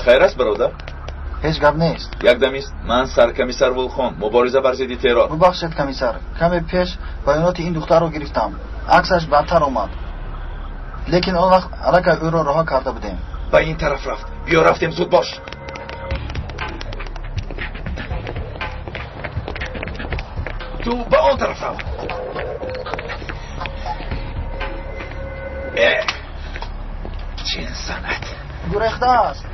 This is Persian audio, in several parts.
خیر است برادر؟ هیچ گپ نیست. یک دم است. من سرکمیسر ولخان، مبارزه بر ضد ترور. ببخشید کمیسر، کمی پیش بیانات این دختر رو گرفتم. عکسش بدتر اومد. لیکن اون وقت الکی او رو رها کرده بودیم. به این طرف رفت. بیا رفتیم، زود باش. تو به آن طرف رفت. چه انسانت. گریخته است.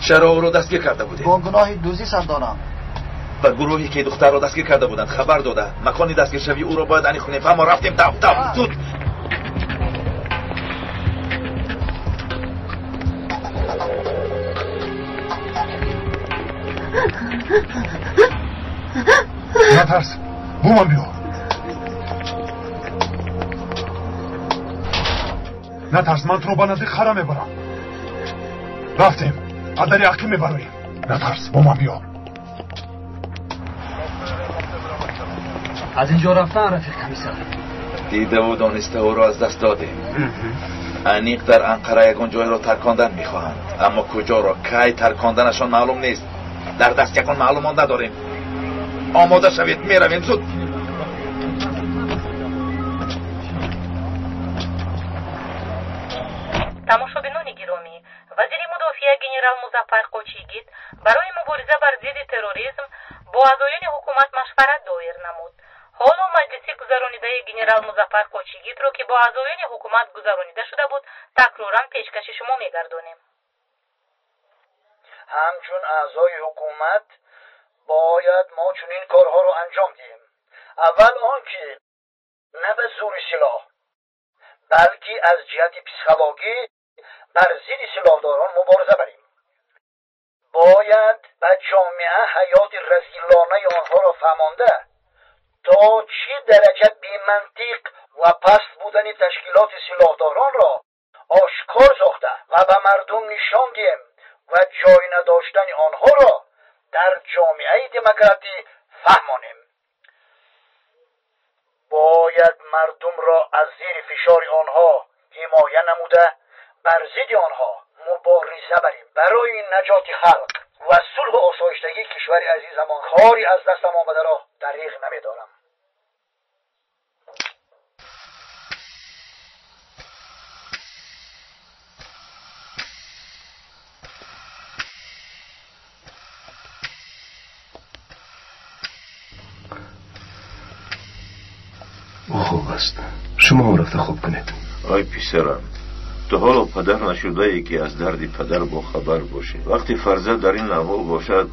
چرا او رو دستگیر کرده بودی؟ با گناه دوزی سر دارم. به گروهی که دختر رو دستگیر کرده بودند خبر داده. مکانی دستگیر شوی او رو باید انیخونیم. اما رفتیم. دو زود. نترس، بومم بیا. نترس، من تو رو با نزدیک خرم میبرم. رفتیم، عدری حقی میبریم. نترس، بومم بیا. از اینجا رفتن رفیق کمیسر. دیده و دانسته او را از دست دادیم. انیق در انقره یکان جای را ترکاندن میخواهند، اما کجا را کی ترکاندنشان معلوم نیست. در دست یکان معلومات نداریم. آماده شوید، میرویم زود. тамошобинони гиромӣ, вазири мудофиа генерал Музаффар Қочигит барои мубориза бар зидди терроризм бо аъзоёни ҳукумат машварат доир намуд. ҳоло маҷлиси гузаронидаи генерал Музаффар Қочигитро ки бо аъзоёни ҳукумат гузаронида шуда буд, такроран пешкаши шумо мегардонем. ҳамчун аъзои ҳукумат бояд мо чунин корҳоро анҷом диҳем. аввал он ки на ба зӯри силоҳ, балки аз ҷиҳати психологӣ бар зидди силоҳдорон мубориза барем. бояд ба ҷомеа ҳаёти разилонаи онҳоро фаҳмонда, то чӣ дараҷа бемантиқ ва паст будани ташкилоти силоҳдоронро ошкор сохта ва ба мардум нишон диҳем ва ҷой надоштани онҳоро дар ҷомеаи демократӣ фаҳмонем. бояд мардумро аз зери фишори онҳо ҳимоя намуда бар зидди онҳо мубориза барем. барои наҷоти халқ ва сулҳу осоиштагии кишвари азизамон кори аз дастам омадаро дариғ намедорам. خوب است. شما هم رفته خوب کنید. آی پسرم، تو حالا پدر نشده ای که از درد پدر با خبر باشی. وقتی فرزند در این احوال باشد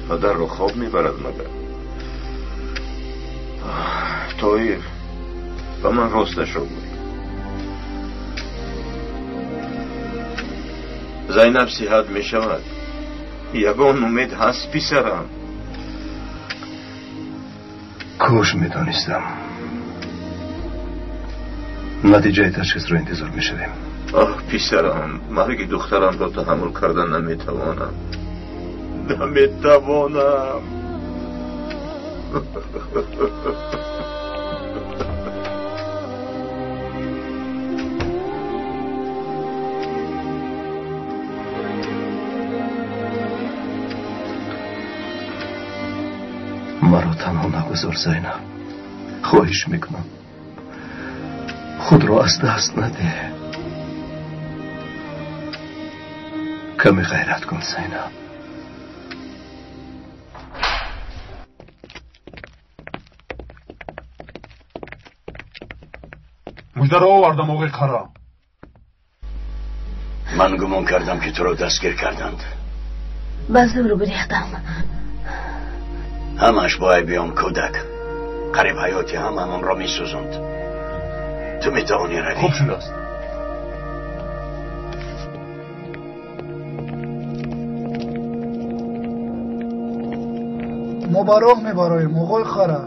پدر رو خواب میبرد مگر؟ طاهر، به من راستش رو بگو. زینب صحت میشود؟ یگان امید هست پسرم. کاش میدانستم. نتیجه تشخیص رو انتظار میشویم. آه پسرم، مرگ دخترم را تحمل کردن نمیتوانم. مرا تنها نگذار زینب. خواهش میکنم خود را از دست نده. کمی غیرت کن زینب. مجده را آوردم آقای قرا. من گمان کردم که تو را دستگیر کردند. به زور گریختم. همش با بیام کودک قریب حیاتی هممون را می سوزند. تو می توانی روی. خوب شده است. مبارک میبارایم آقای خرا.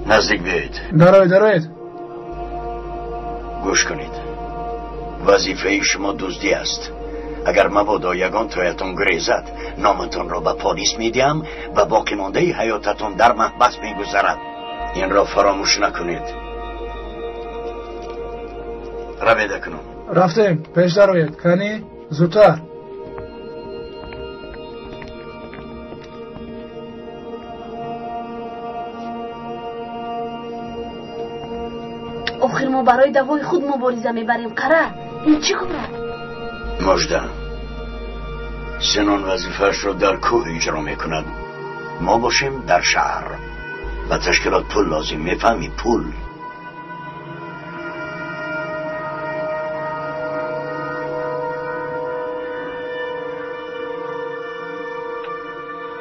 نزدیک بیایید. درایید. گوش کنید. وظیفه شما دزدی است. اگر مبادا یگان تایتون گریزد نامتون را به پلیس میدیم و باقی مانده حیاتتون در محبس میگذرد. این را فراموش نکنید. رویده کنم. رفتیم. پیش دروید. کنی زودتر. آخر ما برای دوای خود مبارزه میبریم. قره این چی کاره؟ مژده سنان وظیفه‌اش رو در کوه اجرا میکند، ما باشیم در شهر و تشکیلات پول لازم. میفهمی؟ پول.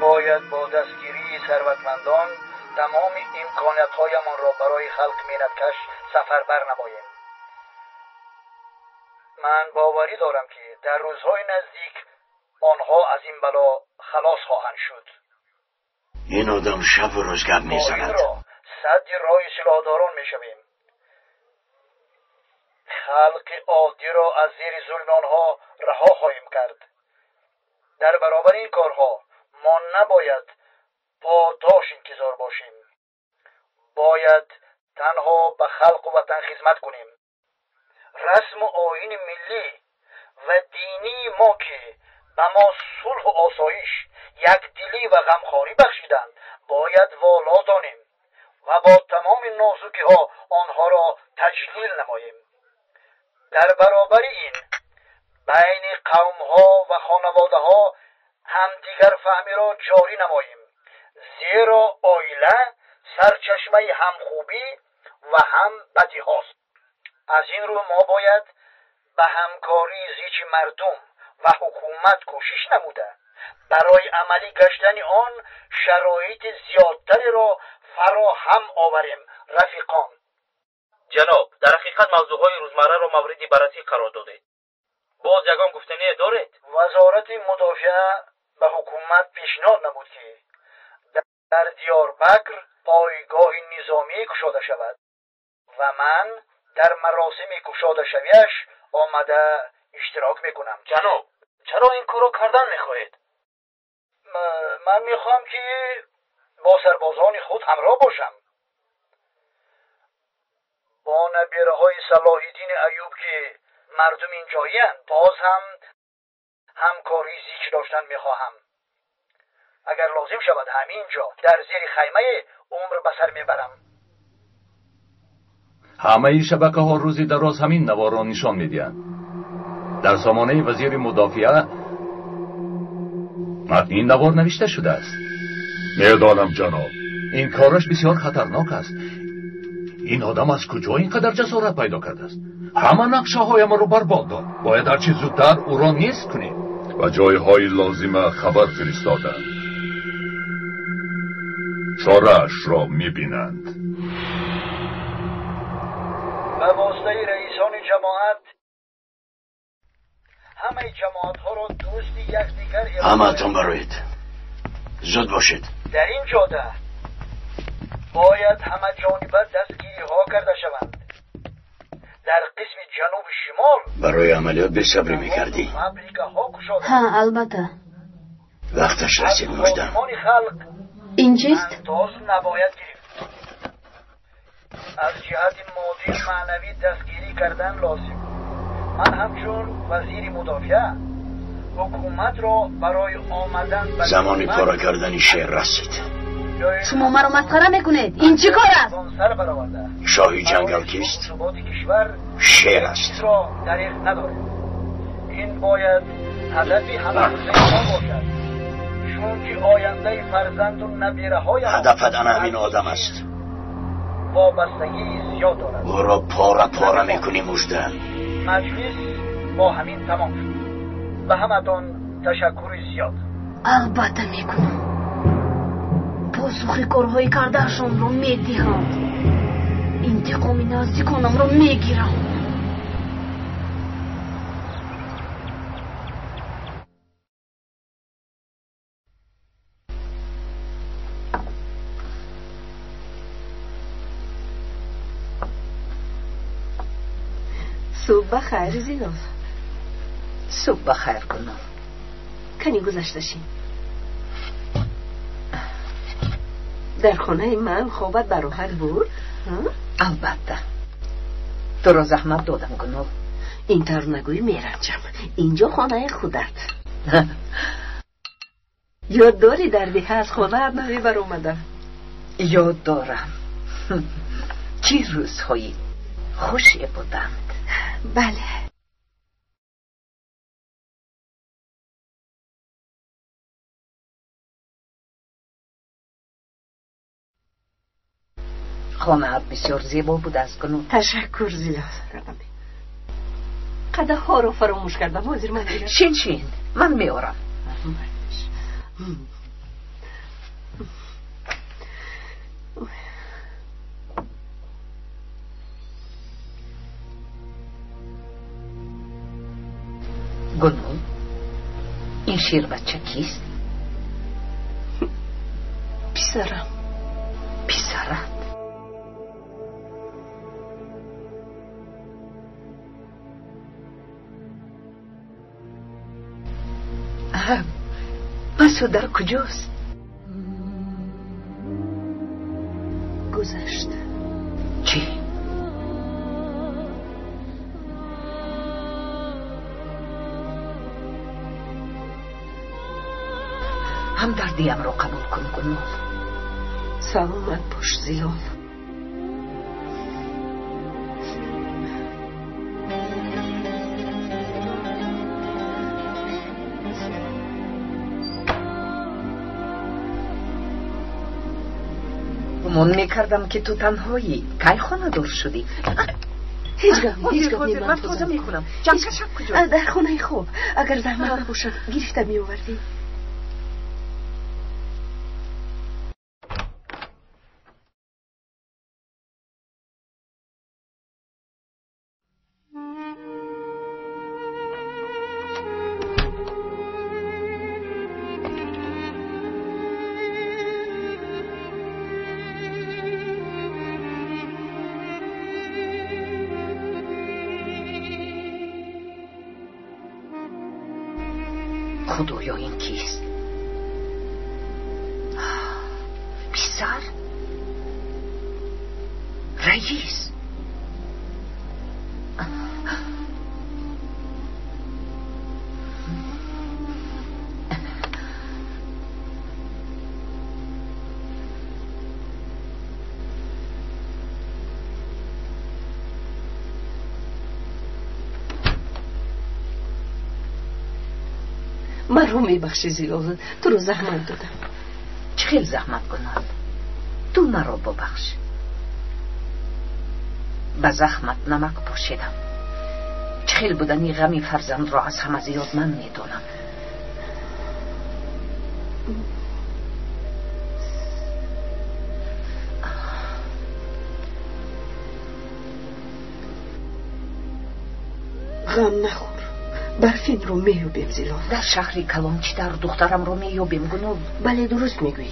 باید با دستگیری ثروتمندان تمام امکانیت‌هایمان را برای خلق منتکش سفربر نماییم. من باوری دارم که در روزهای نزدیک آنها از این بلا خلاص خواهند شد. این آدم شب و روز گپ میزند. این را صد راه سلاحداران میشویم. خلق عادی را از زیر ظلم آنها رها خواهیم کرد. در برابر این کارها ما نباید پاداش انتظار باشیم. باید تنها به خلق و وطن خدمت کنیم. رسم و آیین ملی و دینی ما که به ما صلح و آسایش، یک دلی و غمخواری بخشیدند باید والا دانیم و با تمام نازکی ها آنها را تجلیل نماییم. در برابر این بین قوم ها و خانواده ها همدیگر فهمی را جاری نماییم، زیرا عائله سرچشمه هم خوبی و هم بدی هاست. از این رو ما باید به همکاری زیچ مردم و حکومت کوشش نموده برای عملی گشتن آن شرایط زیادتری را فراهم آوریم. رفیقان، جناب، در حقیقت موضوعهای روزمره را مورد بررسی قرار دادید. باز یگان گفتنی دارید؟ وزارت مدافعه به حکومت پیشنهاد نمود که در دیاربکر پایگاه نظامی گشاده شود و من در مراسم گشاده شویش آمده اشتراک میکنم. جناب، چرا این کارو کردن میخواهید؟ من میخوام که با سربازان خود همراه باشم. با نبیره های صلاح الدین ایوب که مردم اینجایی‌اند باز هم همکاری زیچ داشتن میخواهم. اگر لازم شود همینجا در زیر خیمه عمر بسر میبرم. همه شبکه ها روزی دراز همین نوار را نشان میدهند. در سامانه وزیر مدافعه متن این نوار نوشته شده است. میدانم جناب. این کارش بسیار خطرناک است. این آدم از کجا اینقدر جسارت پیدا کرده است؟ همه نقشه های ما رو برباد داد. باید هرچی زودتر او را نیست کنیم. و جایهای لازمه خبر فرستادند. چاره‌اش را میبینند. به واسطه رئیسان جماعت همه جماعت ها را دوست یکدیگر همه‌تان برایید. زود باشید. در این جاده باید همه جانبه دستگیری ها کرده شوند. در قسم جنوب شمال برای عملیات به صبری میکردی؟ ها البته. وقتش رسید مژده. این چیست؟ انداز نباید گرفت. از جهت مادی معنوی دستگیری کردن لازم. من همچون وزیر مدافعه حکومت را برای آمدن زمانی پارا کردنی شعر رسید. شما مرا مسخره میکنید. این چی کار است؟ شاهی جنگل کیست؟ شعر است. دریغ نداره. این باید هدفی همه ما باشد، چون که آینده فرزند و نبیره های هدفت همین آدم است. وابستگی زیاد دارد. او را پاره میکنی مژده. مجلس با همین تمام شد. به همتان تشکر زیاد. البته میکنم. پاسخی کارهای کردهشان را میدهم. انتقام نزدیکانم را میگیرم. صبح بخیر زیناز. صبح بخیر کنم. کنی گذشتشی در خانه من خوابت براحت بود؟ البته. تو را زحمت دادم گناه. اینطور نگوی میرنجم. اینجا خانه خودت. یاد داری در دیگه از خانه نوی بر اومدم؟ یاد دارم. چی روزهایی خوشی بودند. بله. خانه بسیار زیبا بود از کنون. تشکر زیاد کردم. قده ها رو فراموش کردم. حاضر من دیگه شین من میارم. گلو این شیر بچه کیست؟ پسرم. پسرت؟ مسعود کجاست؟ گذشت. چی؟ هم دردیم رو قبول کن گناه. سلامت باش زیاد. گمان میکردم که تو تنهایی. کی خانه دار شدی؟ هیچ گام من تازه میکنم. جمکشم کجا؟ در خانه خوب. اگر زحمت نباشد گرفته میوردی. خدایا این کیست؟ پسر؟ رئیس؟ من رو میبخشی زیاد. تو رو زحمت دادم. چه خیلی زحمت کنند. تو مرا ببخش. به زحمت نمک پاشیدم. چه خیلی بودنی غمی فرزند را از همه زیاد من میدونم. غم نخور. برفین رو میوبیم زیلان. در شهر کلان چی در دخترم رو میوبیم گنو؟ بله درست میگویی.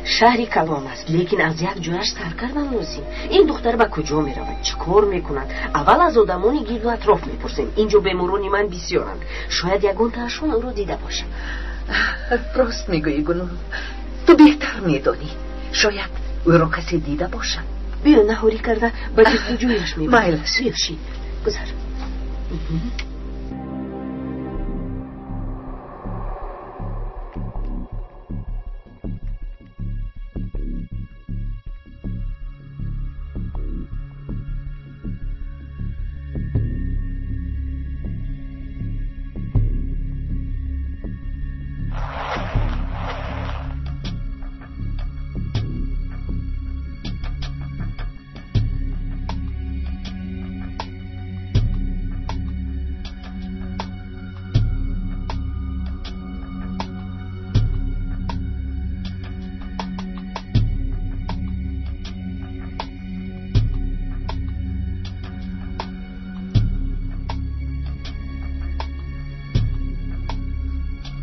شهر کلان است لیکن از یک جویش سر کردن لازم. این دختر به کجا میرود؟ چه کار میکنند؟ اول از آدمانی گرد و اطراف میپرسیم. اینجا بمرونی من بسیارند. شاید یگان تاشون او رو دیده باشم. راست میگویی گنو. تو بهتر میدانی. شاید او رو کسی دیده باشد. بیا نهاری کرده به جستجویش میبرم. بیا شین گذر.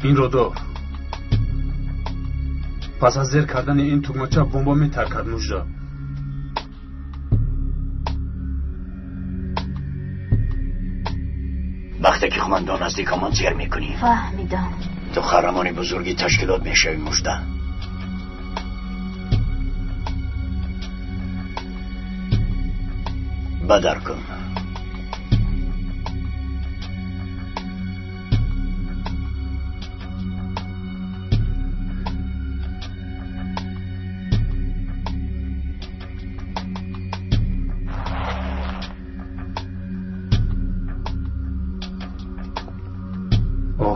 این رو دار. پس از زیر کردن این تگمچه بمبا می ترکد مجدا. وقتی که خماندان نزدیکمان زیر میکنی. فهمیدم. تو قهرمانی بزرگی تشکیلات میشوی مجدا. بدر کن.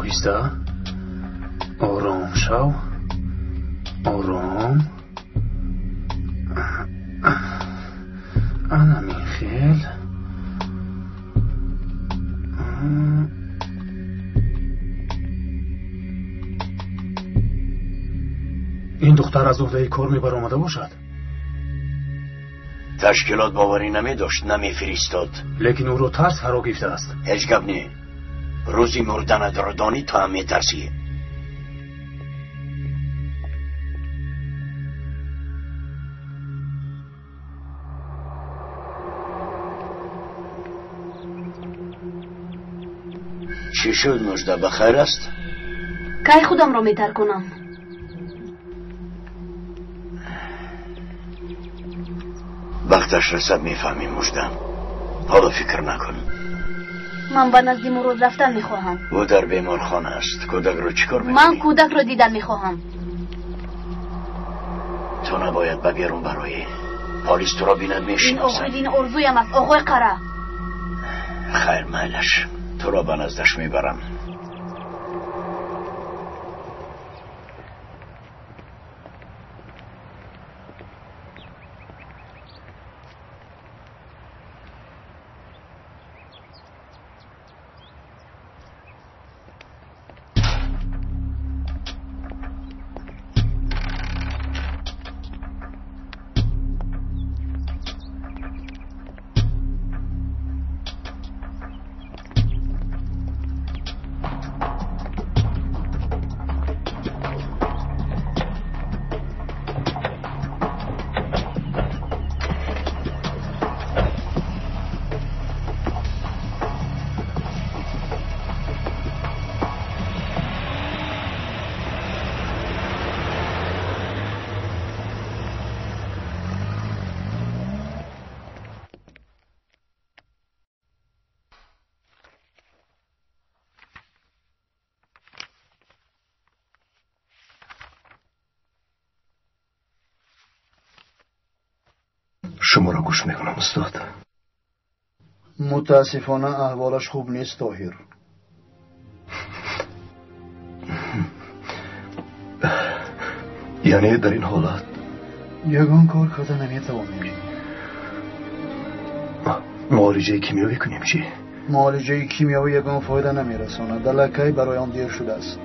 آهسته آرام شو آرام انا میخیل این دختر از عهده کار میبر آمده باشد. تشکیلات باوری نمی داشت نمی فرستاد. لیکن او رو ترس فرا گرفته است. هیچ گپ نی. روزی مردن در دانی تو هم میترسی. چی شد مجده بخیر است؟ کی خودم را میتر کنم؟ وقتش رسد میفهمیم مجده. حالا فکر نکن. من به نزد مراد رفتن میخواهم. او در بیمارخانه است. کودک رو چیکار میکنی؟ من کودک رو دیدن میخواهم. تو نباید بگیرون برای پلیس تو را بیند میشناسد. این ارزویم است آقای قره. خیر میلش تو را به نزدش میبرم. شما را گوش میکنم استاد. متاسفانه احوالش خوب نیست طاهر. یعنی در این حالت یگان کار کرده نمیتوانیم. معالجه کیمیایی کنیم چی؟ معالجه کیمیایی یگان فایده نمیرساند. دلکه برای آن دیر شده است.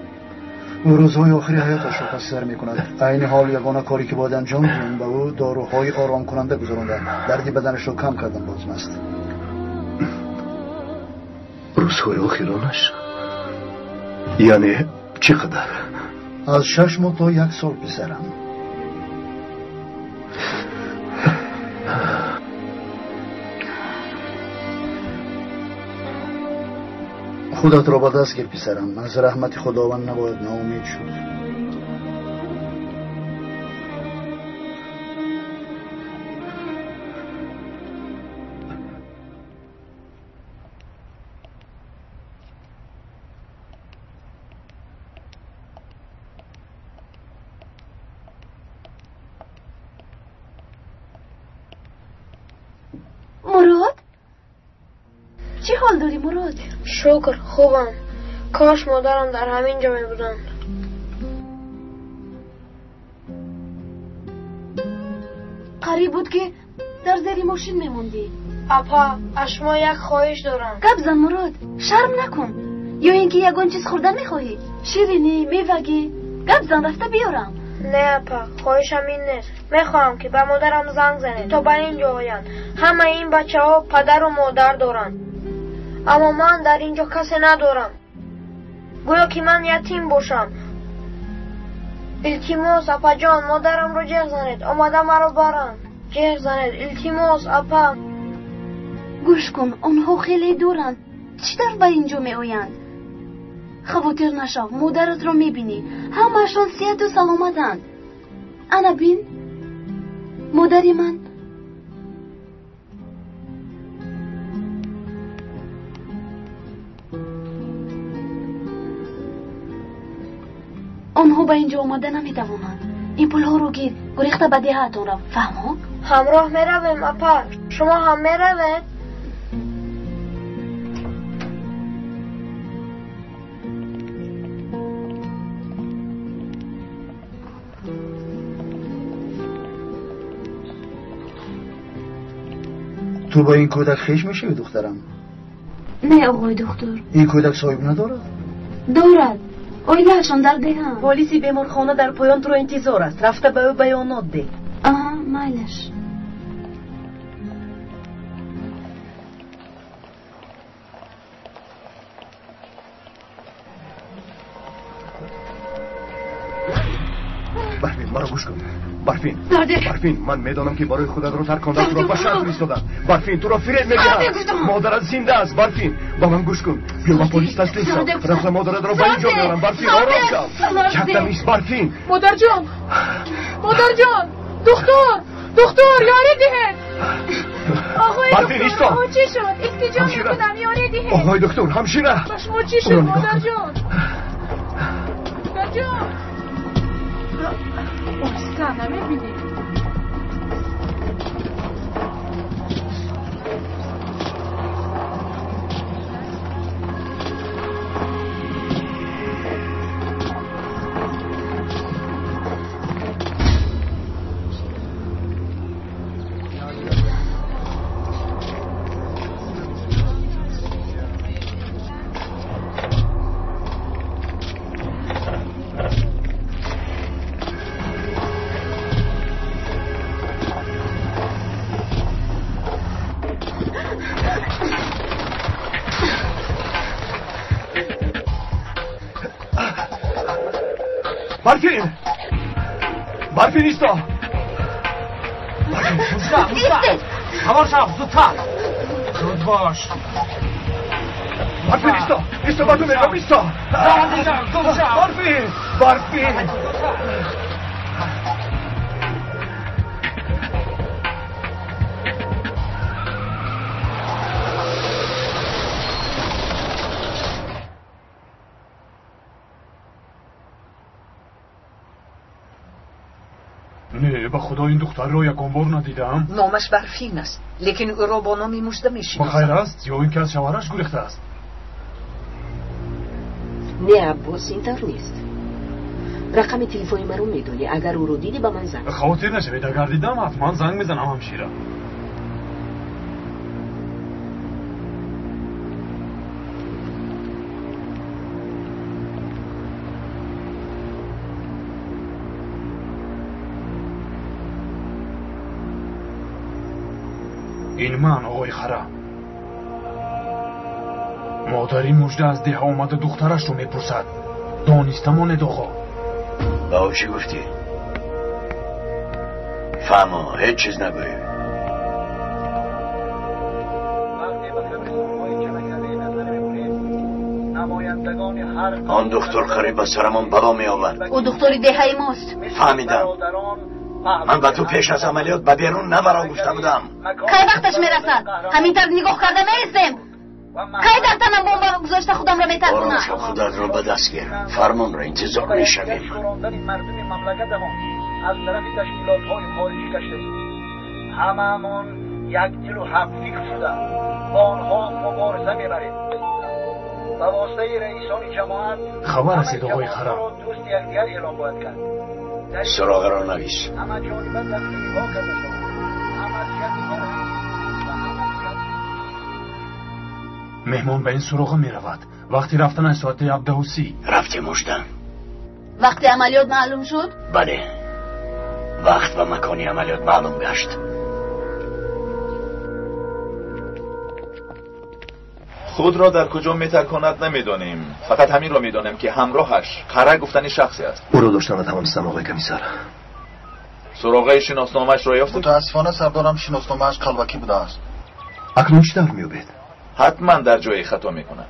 او روزهای آخری حیاتش را خسته میکند. عین حال یگانه کاری که باید انجام دهیم به او داروهای آرام کننده گذراندن. دردی بدنش را کم کردن لازم است. روزهای آخرانش یعنی چقدر؟ از 6 ماه تا 1 سال پسرم. خودت را به دست گیر پسرم. از رحمت خداوند نباید ناامید شد. مراد؟ چی حال داری مراد؟ شکر خوبم. کاش مادرم در همین جا می بودن. قریب بود که در زیر ماشین میموندی. اپا از شما یک خواهش دارم. گپ زن مراد. شرم نکن. یا اینکه یگان چیز خوردن میخواهی؟ شیرینی میوگی؟ گپ زن رفته بیارم. نه اپا خواهشم این نیست. میخواهم که به مادرم زنگ زنید تا به اینجا آیند. همه این بچه ها پدر و مادر دارن، اما من در اینجا کسی ندارم. گویا که من یتیم باشم. التماس اپا جان مادرم رو جیغ زنید. آمده مرا برن. جیغ زنید التماس اپا. گوش کن آنها خیلی دورند. چی در به اینجا می آیند؟ خواطر نشو. مادرت رو میبینی همه‌شان صحت و سلامتند. انا بین مادری من. آنها به اینجا آمده نمیتوانند. این پولها رو گیر گریخته به دهتون رو. فهمو؟ همراه میرویم اپا. شما هم میروید؟ تو با این کودک خیش میشی دخترم؟ نه آقای دکتر. این کودک صاحب ندارد؟ دارد. اویلهشان در دهان. پلیسی بیمارخانه در پایان رو انتظار است. رفته به او بیانات ده. آها مایلش. برفین مرا گوش کن. برفین من میدانم که برای خودت رو ترکاندن تو را به شرط میستادن. برفین تو را فریب میگیرن. مادرت زنده است. برفین با من گوش کن. بیا با پلیس تسلیم شو. رفت مادرت را به اینجا میارم. برفین آرام شو. یک دم نیست برفین. مادر جان دکتر یاری ده. برفین ایستا. چی شد؟ التجا میکنم یاری ده. آقای دکتر همشیره. شما چی شد مادر جان؟ استاد نمیبینی. برفین ایستا. همان شب زودتر. زود باش. برفین ایستا با تو میگم ایستا. برفین نه به خدا این دختر رو یکم بار ندیدم. نامش برفین است لیکن او را با نامی مژده میشناسم. بخیر است یا اینکه از شوهرش گریخته است؟ نه عباس اینطور نیست. رقم تلفنی مرا میدونی. اگر او رو دیدی به من زنگ. خاطر نشوید. اگر دیدم حتما زنگ میزنم همشیره. این من آقای خره. مادری مژده از ده آمده دخترش رو میپرسد. دانستم آن آقا. با او چی گفتی؟ فهمو هیچ چیز نگوی. آن دکتر خریب به سرمون بلا می آمد. او دکتری دهه ماست. فهمیدم. من به تو پیش از عملیات به بیرون نبرا گفته بودم. کی وقتش میرسد؟ همینطور نگاه کرده میستیم. کی در تنم بمب گذاشته خودم را میترکنم. آرام شو خودت را به دست گیر. فرمان را انتظار میشویم. مردم مملکت ما از طرف تشکیلات‌های خارجی کشته ایم. هممون یک دل و هم فکر شده با آنها مبارزه میبریم. به واسطه رئیسان جماعت خبر رسید آقای خرم. دوست یکدیگر اعلام باید کرد. سراغ را نویس. همه جانبه تحقیق‌ها کرده شد. مهمان به این سراغ می رود. وقتی رفتن ساعت 17:30 رفتی مژدن. وقتی عملیات معلوم شد؟ بله. وقت و مکانی عملیات معلوم گشت. خود را در کجا میترکاند نمیدانیم. فقط همین را میدانیم که همراهش خره گفتنی شخصی است. او را داشتن توانستم آقای کمیسر. سراغ شناسنامه‌اش را یافتید؟ متاسفانه سردارم شناسنامه‌اش قلبکی بوده است. اکنون چی در میابید؟ حتما در جای خطا میکنه.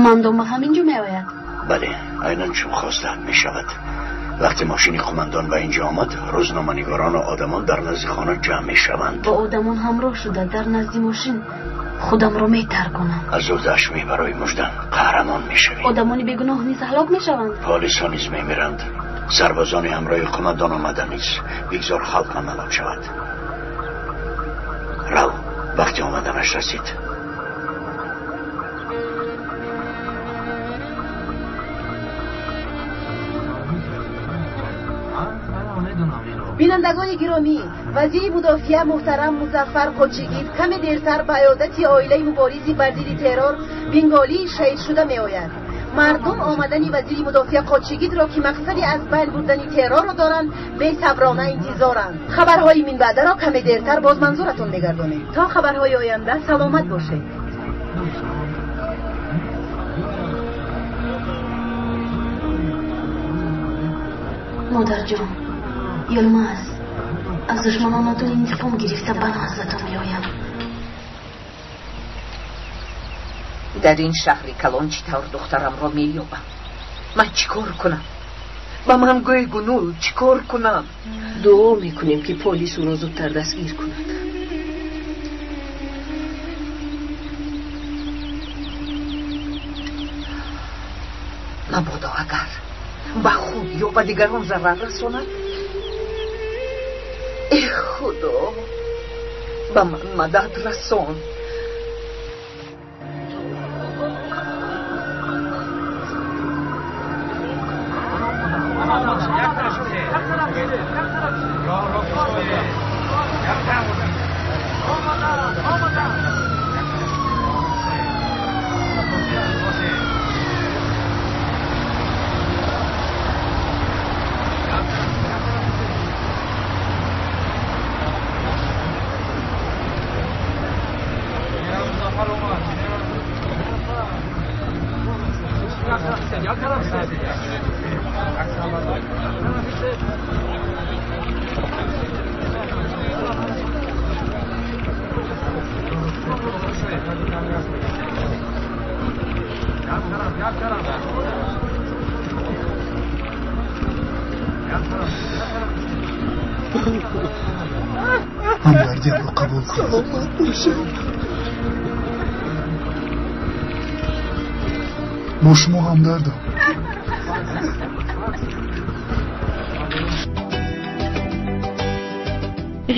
قماندان با همینجا می آید؟ بله، عیناً چون خواسته‌ات می شود. وقتی ماشین قماندان به اینجا آمد، روزنامه‌نگاران و آدمان در نزد خانه جمع می شوند. با آدمان همراه شده در نزد ماشین خودم رو می ترکنم. از او دشمی برای مژدن قهرمان می شوی. آدمانی بیگناه نیز هلاک می شوند. پلیس ها نیز می میرند. سربازان همراه قماندان آمدن نیست. بگذار خلق هم هلاک شود. رو، وقتی آمدنش رسید. بینندگان گرامی، وزیر مدافع محترم مظفر قدچیگیف کم دیرتر به عیادت عائله مبارزی بر ضد ترور بنگالی شهید شده می آید. مردم آمدن وزیر مدافع قدچیگیف را که مقصدی از بین بردن ترور را دارند به صبرانه انتظارند. خبرهای من بعد را کم دیرتر باز منظورتون می‌گردانیم. تا خبرهای آینده سلامت باشید. مادر جان، یلماز از دشمنانتون انتقام گرفته به نزدتون میآیم. در این شهر کلان چطور دخترم را مییابم؟ من چیکار کنم؟ با من گوی گنول چیکار کنم؟ دعا میکنیم که پلیس او را زودتر دستگیر کند. مبادا اگر به خود یا به دیگران ضرر رساند. ای خدا به من مدد رسان. همدردیم رو قبول کنم. با شما همدردم.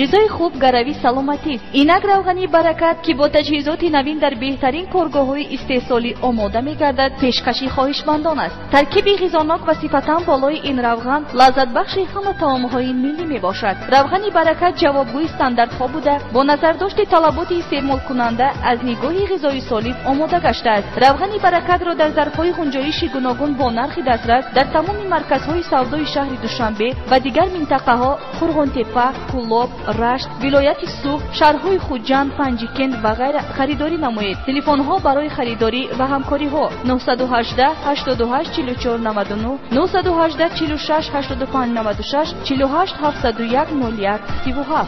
غذای خوب گروی سلامتی است. اینک روغنی برکت که با تجهیزات نوین در بهترین کارگاه‌های استحصالی آماده می‌گردد پیشکشی خواهشمندان است. ترکیب غذاناک و صفتاً بالای این روغن لذت بخش همه طعام‌های ملی میباشد. روغنی برکت جوابگوی استانداردها بوده با نظرداشت طلبات استعمال کننده از نگاه غذای سالم آماده گشته است. روغنی برکت را در ظرف‌های گنجایش گوناگون با نرخ دسترس در تمام مرکزهای سودای شهر دوشنبه و دیگر منطقه‌ها قرغن‌تپه، کلاب، رشت، ولایت سوخت، شهرهای خوجند، پنجکند و غیره خریداری نمایید. تلفن‌ها برای خریداری و همکاری‌ها 918 88 44 99 918 46 85 96 48 701 01 37.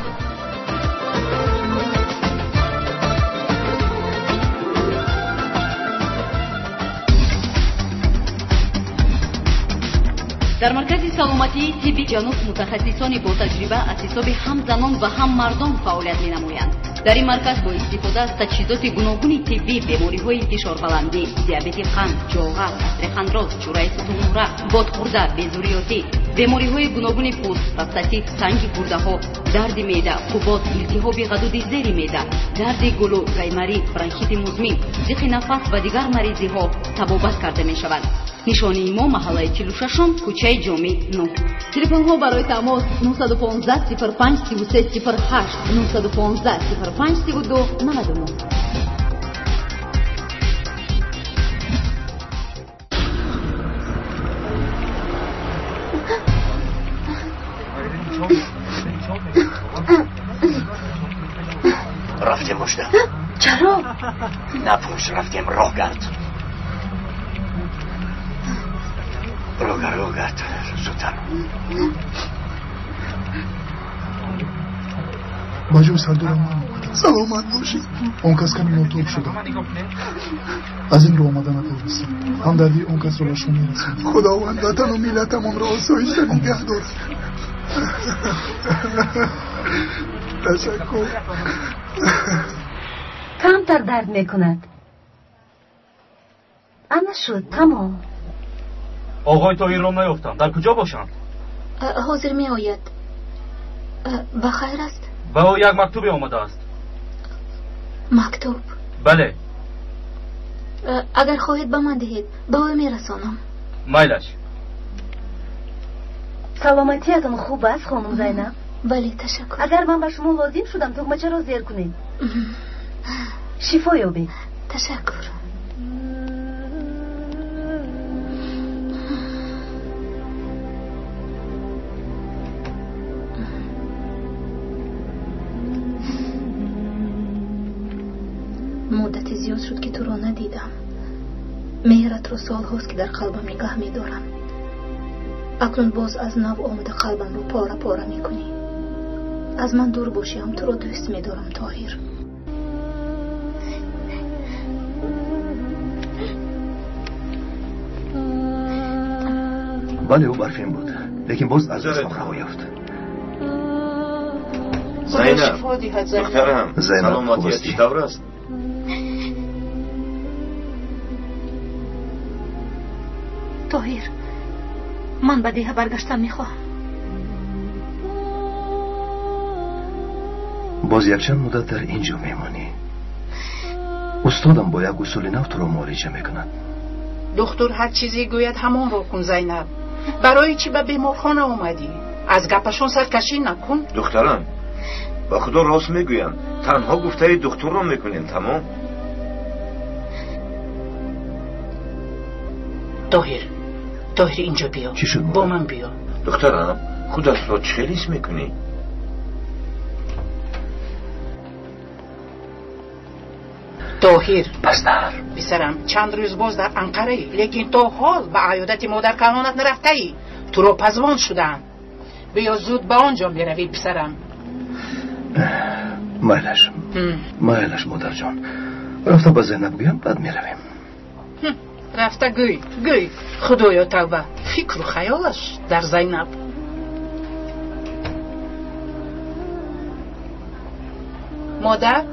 در مرکز سلامتی طب جنوب متخصصان با تجربه از حساب هم زنان و هم مردان فعالیت می‌نمایند. در این مرکز با استفاده از تجهیزات گوناگون طبی بیماری‌های فشار بلندی، دیابت قند، جاغر، استخوان‌راز، چورای ستون رگ، بادخورده، بیزوریاتی، بیماری‌های گوناگون پوست، پروستات، سنگ گرده‌ها، درد معده، حبوبات، التهاب غدود زیر معده، درد گلو، قیمری، برانکیت مزمن، ضیق نفس و دیگر مریضی‌ها طبابت کرده می‌شوند. نشانی ما محله 46 کوچه جامی 9. تلفن‌ها برای تماس 915 05 33 08 915 05 32 99. رفتیم مجدم. چرا؟ نپرس، رفتیم راه گرد. راه گرد زودتر. باجو سردورم من اومدم. سلامت باشید. اون کس کمی ناتوب شده. از این رو آمدن درسته. همدردی اون کس رو بهشون میرسید. خداوند وطن و ملتمون رو آسایش نگه داره. تشکر. کمتر درد میکند. اما شد تمام. آقای طاهر را نیافتم. در کجا باشند؟ حاضر می آید. بخیر است؟ به او یک مکتوبی آمده است. مکتوب؟ بله. اگر خواهید به من دهید به او میرسانم. میلش. سلامتیتون خوب است خانم زینب؟ بله تشکر. اگر من به شما لازم شدم تغمچه را زیر کنید. شفا یابید. تشکر. مدت زیاد شد که تو را ندیدم. مهرت رو سال هاست که در قلبم نگاه می دارم. اکنون باز از نو آمده قلبم رو پاره پاره می کنی. از من دور باشی هم تو رو دوست می دارم طاهر. بله او برفین بود لیکن باز از دستم رها یافت. زینب دخترم سلامتیت چطور است؟ طاهر من به دیه برگشتن میخواهم. باز یک چند مدت در اینجا میمانی. استادم با یک اصول نو تو را معالجه میکند. دکتر هر چیزی گوید همان رو کن زینب. برای چی به بیمارخانه اومدی؟ از گپشون سرکشی نکن. دخترم با خدا راست میگویم. تنها گفته دکتر رو میکنین تمام. طاهر اینجا بیا. چی شد؟ با من بیا. دخترم خودت را چه لیس میکنی؟ طاهر پسر بسرم چند روز باز در انقره ای لیکن تو حال به عیادت مادر کانونت نرفته ای. تو رو پزوان شدن. بیا زود به آنجا میروی پسرم. مایلش مادر جان. رفته با زینب گویم بعد میرویم. رفته گوی خدایا توبه. فکر و خیالش در زینب. مادر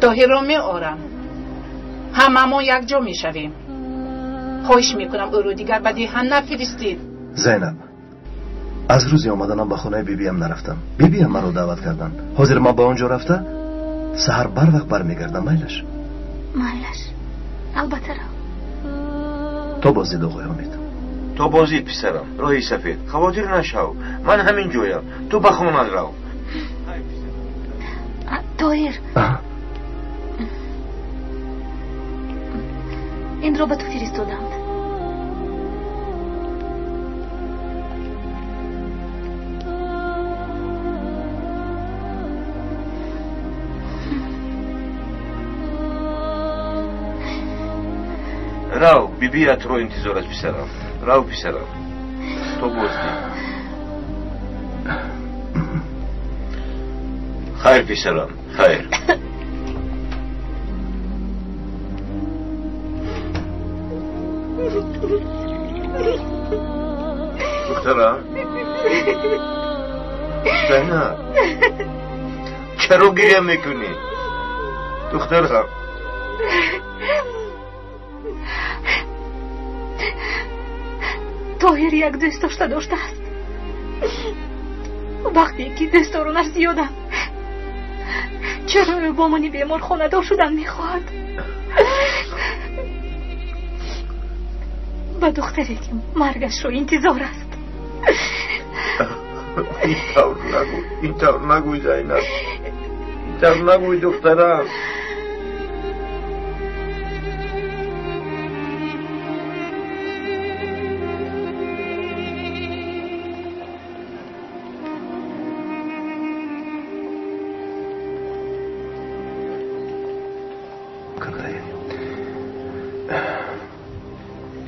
طاهر را می آرم. هممون یک جا می شویم. خواهش میکنم او رو دیگر به دیهن نفرستید. زینب از روزی آمدنم به خونه بیبیم نرفتم. بیبیم مرا دعوت کردن. حاضر ما به آنجا رفته سحر بر وقت برمیگردم. میلش البته را. تو بازید آقای حمید. تو بازید پسرم. راهی سفید خواطر نشو. من همین جویم. تو به خونه رو. طاهر این را به تو فرستادند. راو بیبیت رو انتظار است پسرم. راو پسرم تو بازدی. خیر پسرم خیر. دخترم زینب چرا گریه میکنی؟ دخترم طاهر یک دوست داشته است. وقتی که دوستارونش زیادن چرا با منی بیمار خانه دار شدن میخواهد؟ با دختری که مرگش رو انتظار است. این طور نگوی زینب. این طور نگوی دخترم.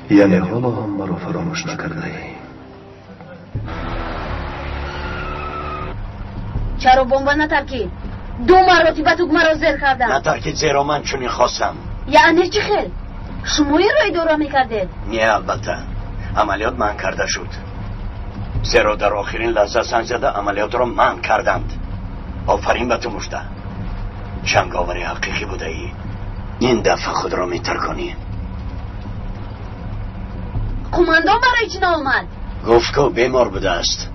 یعنی حالا هم مرا فراموش نکرده ای؟ چرا بمب نترکی؟ 2 مرتبه تو مرا زیر کردن. نه تاکید زیرا من چونی خواستم. یعنی چی خیل؟ شما این رای دورا میکردید؟ نه البته عملیات من کرده شد. زیرا در آخرین لحظه سنگ زده عملیات را من کردند. آفرین به تو مشته. جنگاوری حقیقی بوده ای. این دفعه خود را میتر کنی. قماندان برای چی نامد؟ گفت که بیمار بوده است.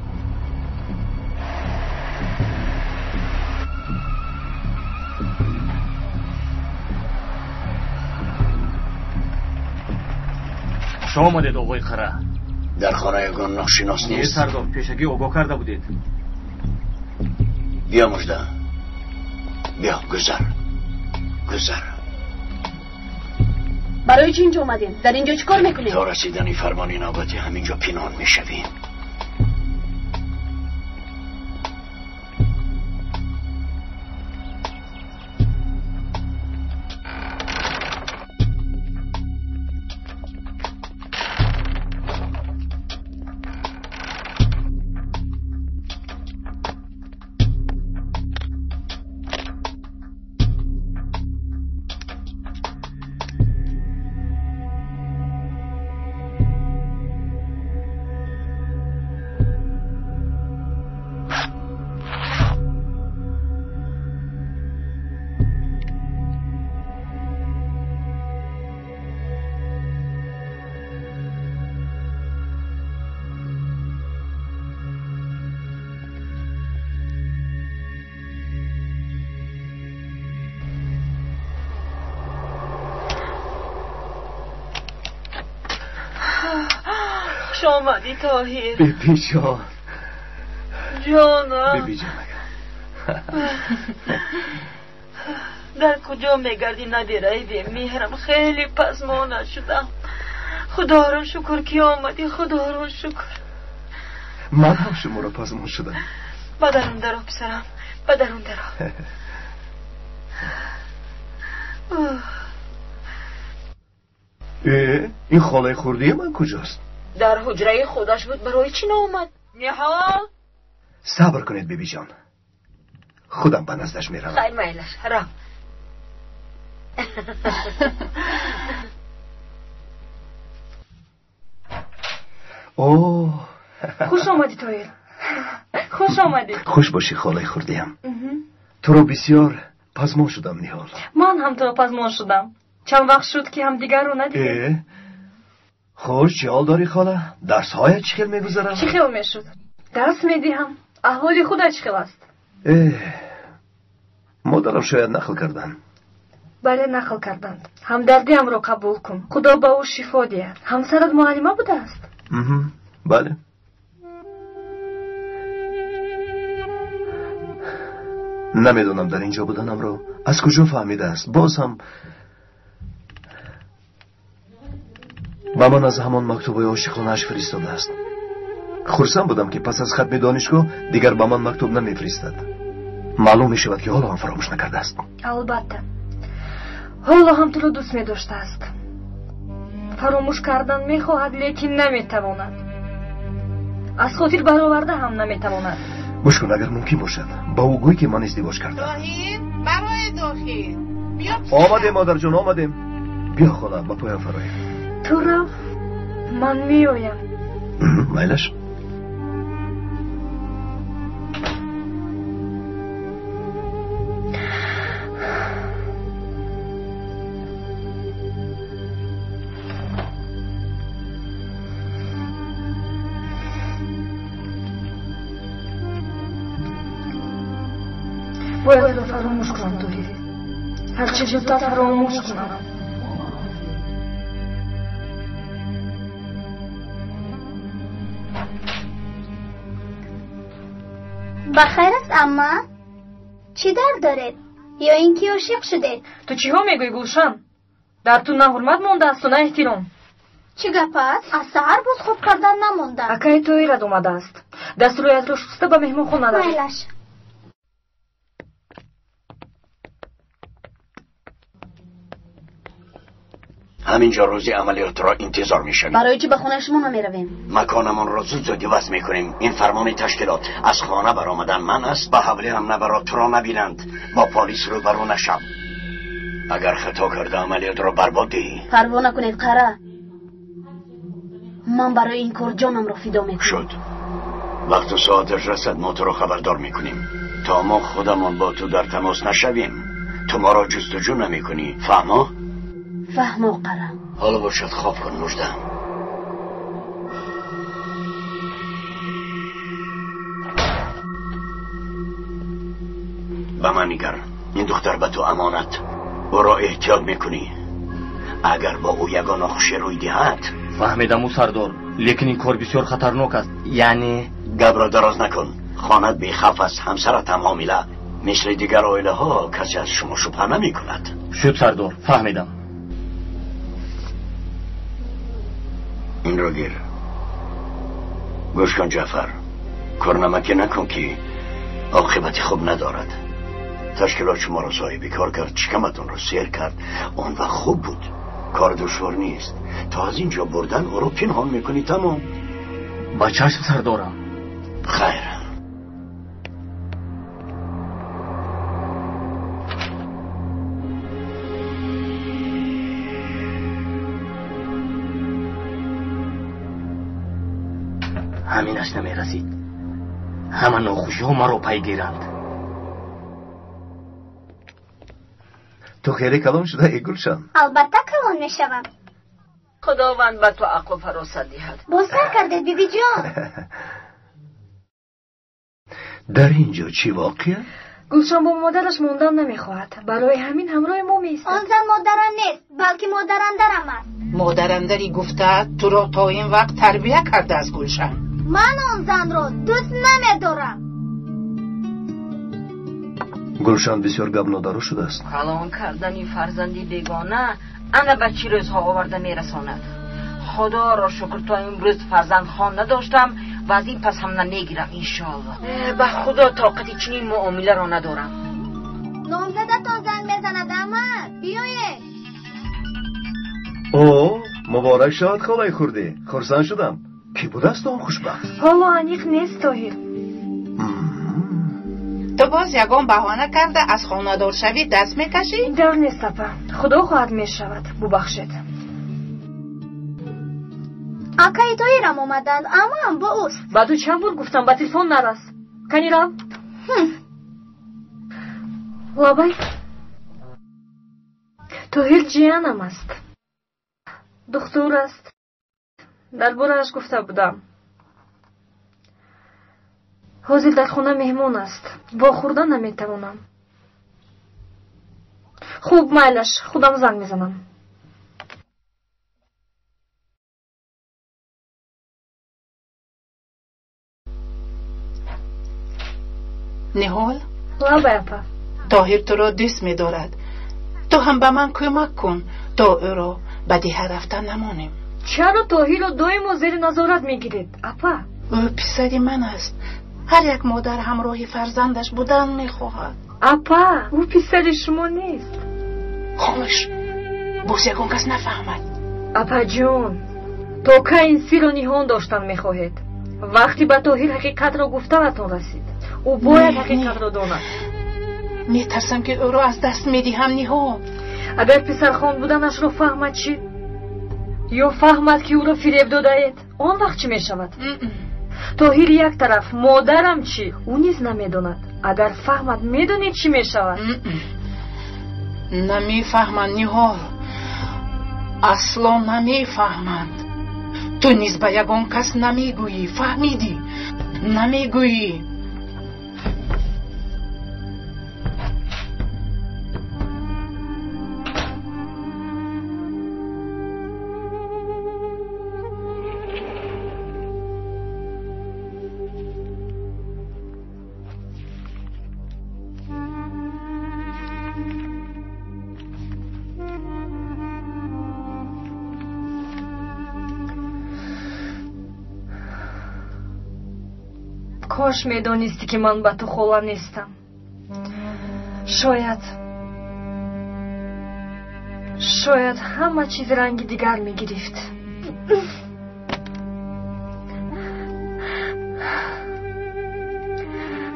شما آمدید آقای خره؟ در خانه گناه شناس نیست؟ نه سردار، پیشگی آگاه کرده بودید. بیا مجده، بیا گذر. برای چی اینجا اومدیم؟ در اینجا چی کار میکنیم؟ تا رسیدنی فرمانی نوبتی همینجا پنهان میشویم. خوش آمدی طاهر. بیبی جان. جانم. بیبی جان در کجا میگردی ندیره میهرم؟ خیلی پزمانه شدم. خدا را شکر که آمدی. خدا را شکر. من هم شما را پزمان شدم. بدرون درا پسرم، بدرون درا. این خاله خوردی من کجاست؟ در حجره خودش بود. برای چی نامد؟ نهال صبر کنید بیبی جان، خودم به نزدش میروم. خیر میلش را. اوه خوش آمدی طاهر. خوش آمدی. خوش باشی خاله خوردیم. تو رو بسیار پزمان شدم نهال. من هم تو رو پزمان شدم. چند وقت شد که هم دیگر رو ندیدیم. خوش چه حال داری خاله؟ درس های چی خیل میگذرم؟ چی خیل میشد؟ درس میدیم. احوال خودت چی خیل است؟ مادرم شاید نقل کردن. بله نقل کردند. همدردی هم رو قبول کن. خدا به او شفا دهد. همسرت معلمه بوده است؟ بله. نمیدونم در اینجا بودنم رو از کجا فهمیده است. باز هم و من از همان مکتوبای عاشقانه‌اش فرستاده است. خرسند بودم که پس از ختم دانشگاه دیگر به من مکتوب نمیفرستد. معلوم می شود که حالا هم فراموش نکرده است. البته حالا هم تو رو دوست می داشته است. فراموش کردن می خواهد لیکن نمی تواند. از خاطر برآورده هم نمی تواند. گوش کن اگر ممکن باشد با او گوی که من ازدواج کردم. داخل برای داخل بیا. آمدیم مادر جان آمدیم. بیا خاله با پایم فرایم. تو رو من می آیم. میلش. باید رو فراموش کنم دوری. هرچی زودتر فراموش کنم. بخیر است اما چی درد دارد؟ یا اینکه عاشق شده؟ تو چی ها میگوی گوشم؟ در تو نه حرمت مونده است و نه احترام. چی گپ است؟ از سحر بود خوب کردن نمونده. اکای تو ایراد اومده است. دست رویت رو شسته به مهمون خونه داری. میلش. همینجا روزی عملیات را انتظار میشویم. برای چی به خونه شما نمیرویم؟ مکانمان را زود وصل میکنیم. این فرمان تشکیلات. از خانه برآمدن من است. به حوله هم نبرا تو را نبینند. با پلیس روبرو نشم. اگر خطا کرده عملیات را برباد دهی. پروا نکنید قره. من برای این کار جانم را فدا میکنم. شد. وقت و ساعتش رسد ما تو را خبردار میکنیم تا ما خودمان با تو در تماس نشویم. تو ما را جستجو نمیکنی. فهما؟ فهما قره. حالا باشد خواب کن مژده. به من نگر. این دختر به تو امانت. او را احتیاط میکنی. اگر با او یگانه خوشی روی دهد. فهمیدم او سردار، لیکن این کار بسیار خطرناک است. یعنی گپ را دراز نکن. خانت بیخف است. همسرت هم حامله. مثل دیگر عائله ها کسی از شما شبهه نمی کند. شد سردار، فهمیدم. این رو گیر. گوش کن جعفر. کارنمکی نکن که عاقبت خوب ندارد. تشکیلات شما را صاحبی کار کرد، شکمتون را سیر کرد. اون وقت خوب بود. کار دشوار نیست. تا از اینجا بردن او رو پنهان میکنی. تمام. با چشم سردارم. خیر. همینش نمی رسید. همه ناخوشی ها مرا پیگیرند. تو خیلی کلام شده ای گلشن؟ البته کلام میشوم. خداوند به تو عقل و فراست دهد. بازتر کردید بیبی جان. در اینجا چی واقعه؟ گلشن با مادرش موندن نمیخواهد. برای همین همراه ما میست. آن زن مادرم نیست، بلکه مادرندرم است. مادرندری گفته تو را تا این وقت تربیه کرده از گلشن. من آن زن را دوست نمیدارم. گلشن بسیار گبنادارو شده است. کلان کردن فرزندی بیگانه انا به چی روزها آورده میرساند. خدا را شکر تا امروز فرزند خان نداشتم و از این پس هم نمیگیرم انشاءالله. به خدا طاقت چنین معامله را ندارم. نامزدتان زنگ میزند احمد. بیایید. اوه مبارک شاد خالای خورده. خرسند شدم. کی بود است آن خوشبخت؟ حالا انیق نیست طاهر. تو باز یگان بهانه کرده از خانه‌دار شوی دست میکشی؟ این در نیست اپا. خدا خواهد میشود. ببخشید. اکای طاهرم اومدند اما هم با اوست. بعدو چند بار گفتم با تلفن نرس. کنی رو؟ لابای طاهر جیانم است. دکتر است. در بارش گفته بودم. حاضر در خونه مهمون است. با خوردن نمیتوانم. خوب مایلش. خودم زنگ میزنم. نهال؟ لابای اپا. طاهر تو را دوست می‌دارد. تو هم به من کمک کن تا او را به دیه رفتن نمانیم. چرا طاهر را دائم زیر نظارت میگیرید اپا؟ او پسری من است. هر یک مادر همراه فرزندش بودن میخواهد. اپا او پسر شما نیست. خاموش. باز یکون کس نفهمد. اپا جون تا که این سیر و نهان داشتن میخواهید. وقتی به طاهر حقیقت را گفتنتون رسید او باید حقیقت را داند. میترسم که او را از دست میدهم نهال. اگر پسر خان بودنش را فهمد چی؟ یا فهمد که او را فریب داده اید آن وقت چی میشود؟ طاهر یک طرف مادرم چی؟ او نیز نمیداند. اگر فهمد میدونید چی میشود؟ نمیفهمند نهال. اصلا نمیفهمند. تو نیز به یگان کس نمیگویی. فهمیدی؟ نمیگویی. کاش میدانستی که من با تو خولا نیستم. شاید همه چیز رنگی دیگر میگرفت.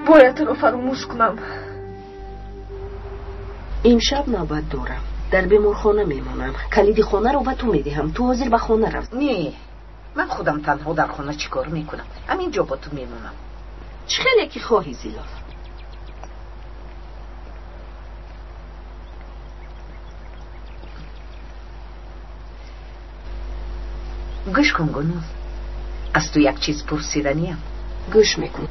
باید رو فراموش کنم. امشب نوبت دارم. در بیمارخانه میمونم. کلید خانه رو به تو میدهم. تو حاضر به خانه رفت؟ نه، من خودم تنها در خانه چیکار میکنم؟ همینجا با تو میمونم. چه خیلی که خواهی زیلال. گوش کن گناه، از تو یک چیز پرسیدنیم. گوش میکن.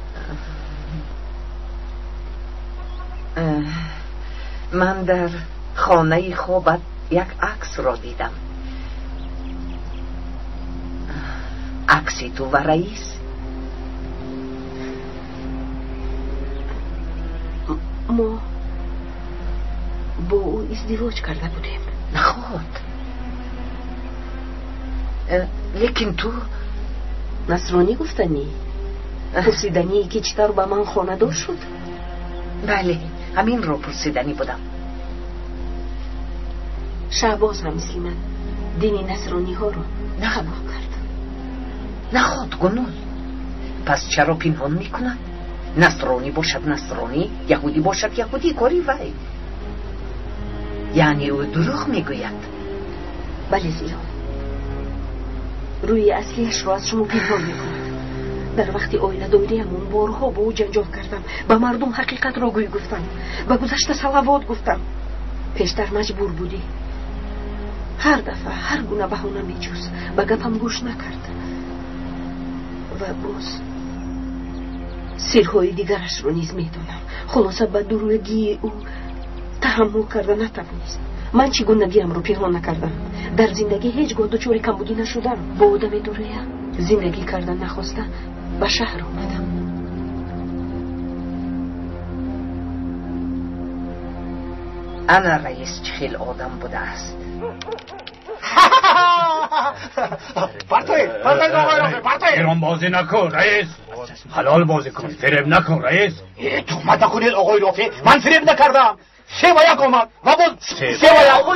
من در خانه خوابت یک عکس را دیدم. عکسی تو و رئیس. ما با او ازدواج کرده بودیم. نخواد. لیکن تو نصرانی گفتنی؟ پرسیدنی که چطور با من خانه دار شد؟ بله، همین رو پرسیدنی بودم. شهباز هم مثل من دین نصرانی ها رو قبول کرد. نخواد گناه. پس چرا پنهان میکنن؟ نصرانی باشد نصرانی، یهودی باشد یهودی، کاری وی. یعنی او دروغ میگوید. بله زیرا روی اصلیش رو از شما پنهان میکنم. در وقتی آیله دایره‌مون بارها با او جنجال کردم، به مردم حقیقت را گفتم، به گذشته صلوات گفتم. پیشتر مجبور بودی. هر دفعه هر گونه بهانه میجوز، به گپم گوش نکرد و باز سیرهای دیگرش رو نیز میدونم. خلاصه به دروغی او تحمل کرده نتوانست. من چگونگیم رو پنهان نکردم. در زندگی هیچ گاه دچار کمبودی نشدم. با آدم دوره زندگی کردن نخواستم. به شهر آمدم. انا رئیس چه خیلی آدم بوده است. پرتای ایران بازی نکن رئیس. حلال بازی کن، فریب نکن رئیس. تهمت نکنید آقای رافی، من فریب نکردم. 3 و 1 آمد و باز 3 و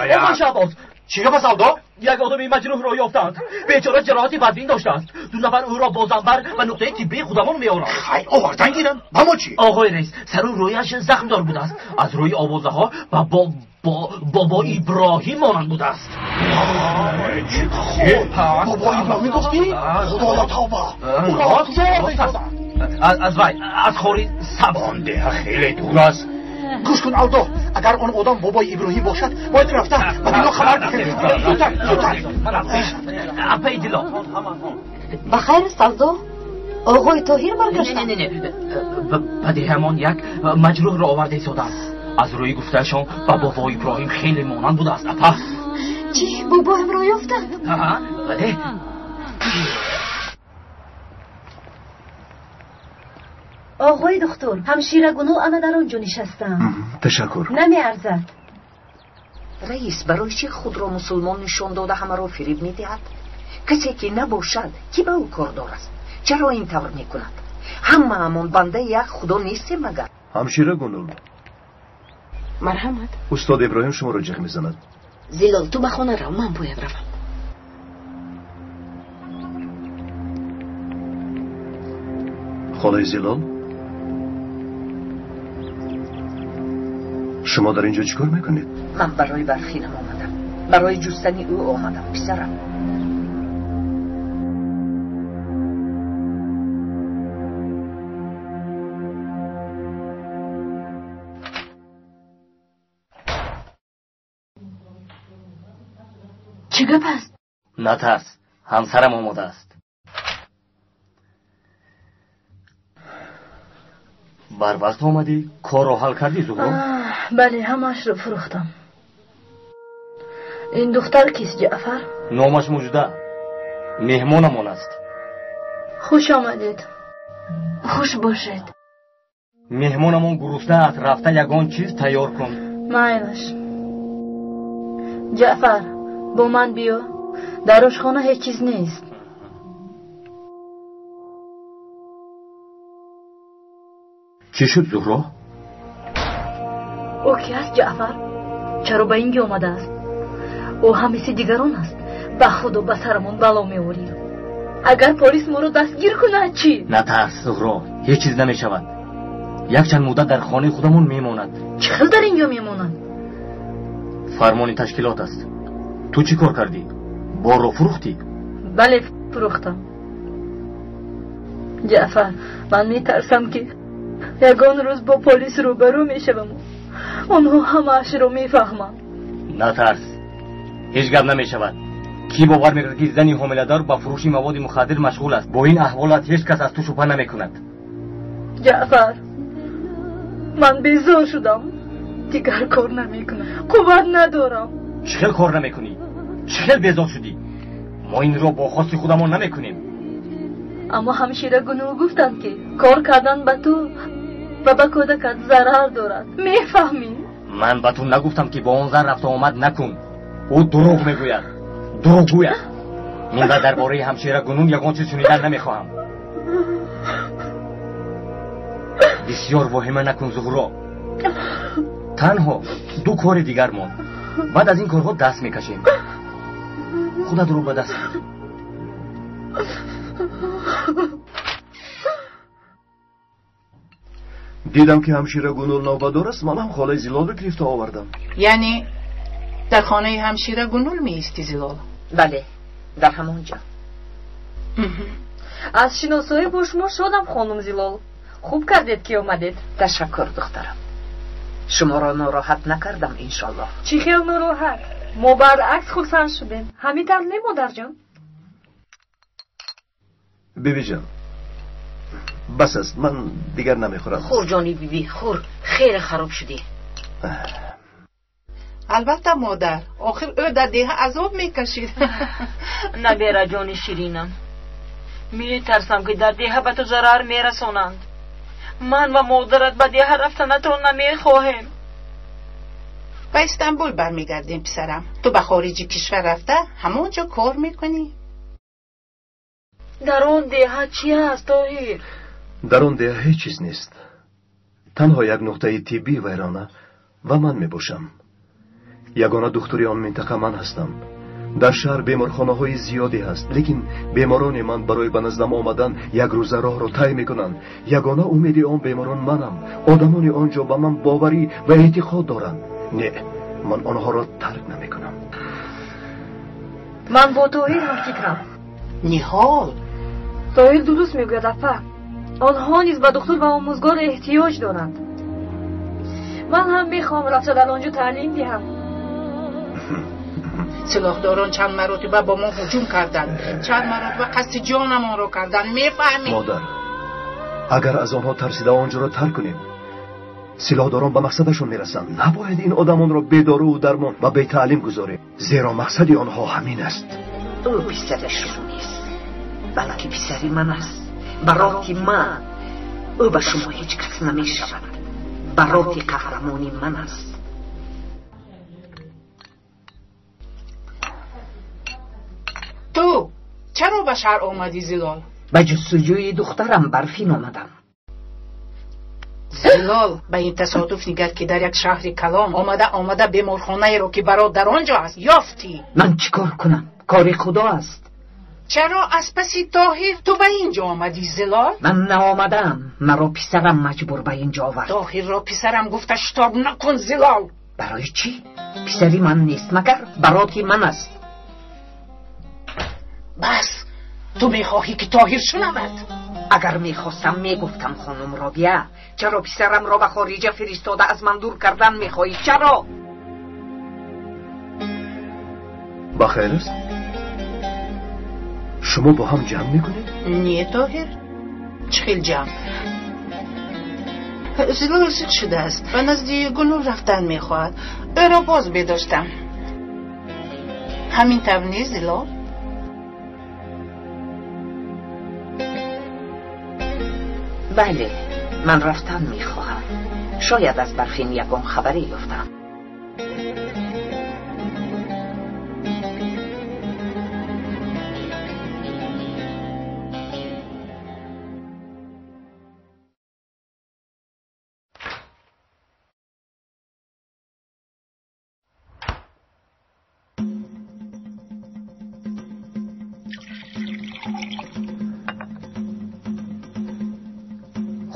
1. آقای شهباز چی شد سودا؟ یک آدمی مجروح را یافتند. بیچاره جراحتی بدبین داشته است. 2 نفر او را با زنبر و نقطه طبی خودمان میآورند. خیلی آوردن گیرن. با ما چی؟ آقای رئیس، سر و رویش زخم دار بوده است. از روی آوازه ها و بابا ابراهیم مانند بوده است. بابا ابراهیم گفتی؟ خدایا توبه. از وی از خوری سبانده خیلی دور است. گوش کن الدو، اگر اون آدم بابای ابراهیم باشد باید رفته و دیلا خبر بکنید. اپای دیلا بخیر سالدو، آقای طاهر برگشتن. نه بعد همان یک مجروح را آورده ایستادند. از روی گفتهشان بابا ابراهیم خیلی مانند بوده است. اپا چی؟ بابا را یافتند؟ بله. آقای دکتر، همشیره گنو اما در آنجا نشستم. تشکر. نمیارزد. رئیس برای چه خود را مسلمان نشان داده همه را فریب میدهد؟ کسی که نباشد کی به او کاردار است؟ چرا این طور میکند؟ همه همون بنده یک خدا نیستیم مگر؟ همشیره گنو، مرحمت. استاد ابراهیم شما را جغ میزند. زیلال تو به خانه رو، من باید روم. خاله زیلال، شما در اینجا چیکار میکنید؟ من برای برخینم آمدم، برای جستنی او آمدم پسرم. چه گپ است؟ نترس، همسرم آماده است. بر وقت آمدی؟ کار رو حل کردی زهرا؟ بله، همش رو فروختم. این دختر کیست جعفر؟ نامش موجوده، مهمانمون است. خوش آمدید. خوش باشید. مهمانمون گرسنه است، رفته یگان چیز تیار کن. مایلش. جعفر با من بیا. در آشخانه هیچ چیز نیست. چی شد زهرا؟ او کی است جعفر؟ چرا به اینجا آمده است؟ او همسی دیگران است. به خدا به سرمون بلا میوری. اگر پلیس ما رو دستگیر کنه چی؟ نترس زهرا، هیچ چیز نمیشود. یک چند مدت در خانه خودمون میماند. چخل در اینجا میمونن؟ فرمان تشکیلات است. تو چی کار کردی؟ بار رو فروختی؟ بله فروختم. جعفر، من میترسم که یگان روز با پلیس روبرو میشوم. آنها همه‌اش رو میفهمن. نترس، هیچ گپ نمیشود. کی باور میکرد که زنی حامله‌دار با فروش مواد مخدر مشغول است؟ با این احوالات هیچ کس از تو شبهه نمیکند. جعفر، من بیزار شدم. دیگر کار نمیکنم. قوت ندارم. چخیل کار نمیکنی؟ چخیل بیزار شدی؟ ما این رو با خواست خودمون نمیکنیم. اما همشیره گناه گفتند که کار کردن به تو و به کودکت ضرر دارد. میفهمی؟ من به تو نگفتم که با اون زن رفت آمد نکن. او دروغ میگوید. دروغگوید. من درباره همشیره گنون یگان چیز شنیدن نمیخواهم. بسیار واهمه نکن زهرا. تنها 2 کار دیگر ماند. بعد از این کارها دست میکشیم. خودت رو به دست. دیدم که همشیره گنول نوبدار است. من هم خاله زلال رو گرفته آوردم. یعنی در خانه همشیره گنول می ایستی زلال؟ بله، در همونجا. از شناسایی با شما شدم خانم زلال. خوب کردید که اومدید. تشکر دخترم. شما را ناراحت نکردم انشالله. چی خیال ناراحت؟ ما برعکس خودسر شدیم. همین نه مادر جان؟ بیبی جان، بس است، من دیگر نمیخورم. خور جانی بیبی، خور. خیلی خراب شدی. البته مادر، آخر او در دیه عذاب میکشید. نبیره جان شیرینم، میترسم که در دیه به تو ضرر میرسونند. من و مادرت به دیه رفتنتون نمیخواهیم. به استانبول برمیگردیم پسرم. تو به خارج کشور رفته همونجا کار میکنی؟ در اون دیه چی هست طاهر؟ در اون دیه هیچ چیز نیست. تنها یک نقطه طبی ویرانه و من میباشم. یگانه دکتری آن منطقه من هستم. در شهر بیمارخانه های زیادی هست، لیکن بیماران من برای به نزدم آمدن یک روز راه را طی میکنند. یگانه امید آن بیماران منم. آدمان آنجا به من باوری و اعتقاد دارند. نه، من آنها را ترک نمیکنم. من با طاهر هم فکرم. نهال طاهر درست میگوید افا. آنها نیز به دکتر و آموزگار احتیاج دارند. من هم میخوام رفته در آنجا تعلیم دهم. سلاحداران چند مرتبه با ما هجوم کردند، چند مرتبه قصد جانمان رو کردند. میفهمی؟ مادر، اگر از آنها ترسیده آنجا را ترک کنیم، سلاحداران به مقصدشون میرسند. نباید این آدمان را بی دارو و درمان و بی تعلیم گذاریم، زیرا مقصد آنها همین است. او پسرش نیست، بلکه پسری من است. برای من او به شما هیچ کس نمی شود. برای قهرمانی من است. تو چرا به شهر آمدی زلال؟ به جستجوی دخترم برفین آمدم. زلال، به این تصادف نگر که در یک شهر کلان آمده بیمارخانه را که برات در آنجا است یافتی. من چیکار کنم؟ کار خدا است. چرا از پسی طاهر تو به اینجا آمدی زلال؟ من نآمدم، مرا پسرم مجبور به اینجا آورد. طاهر را پسرم گفته شتاب نکن زلال. برای چی؟ پسری من نیست مگر برای من است. بس تو میخواهی که طاهر شنود؟ اگر میخواستم میگفتم خانم رابیه. چرا پسرم را به خارج فرستاده از من دور کردن میخواهی؟ چرا؟ بخیر است؟ شما با هم جمع میکنید؟ نه طاهر، چخیل جمع؟ زلال زد شده است و نزدی گنول رفتن میخواهد. او را باز بداشتم. همین طور نیست زلال؟ بله، من رفتن میخواهم. شاید از برفین یکم خبری یافتم.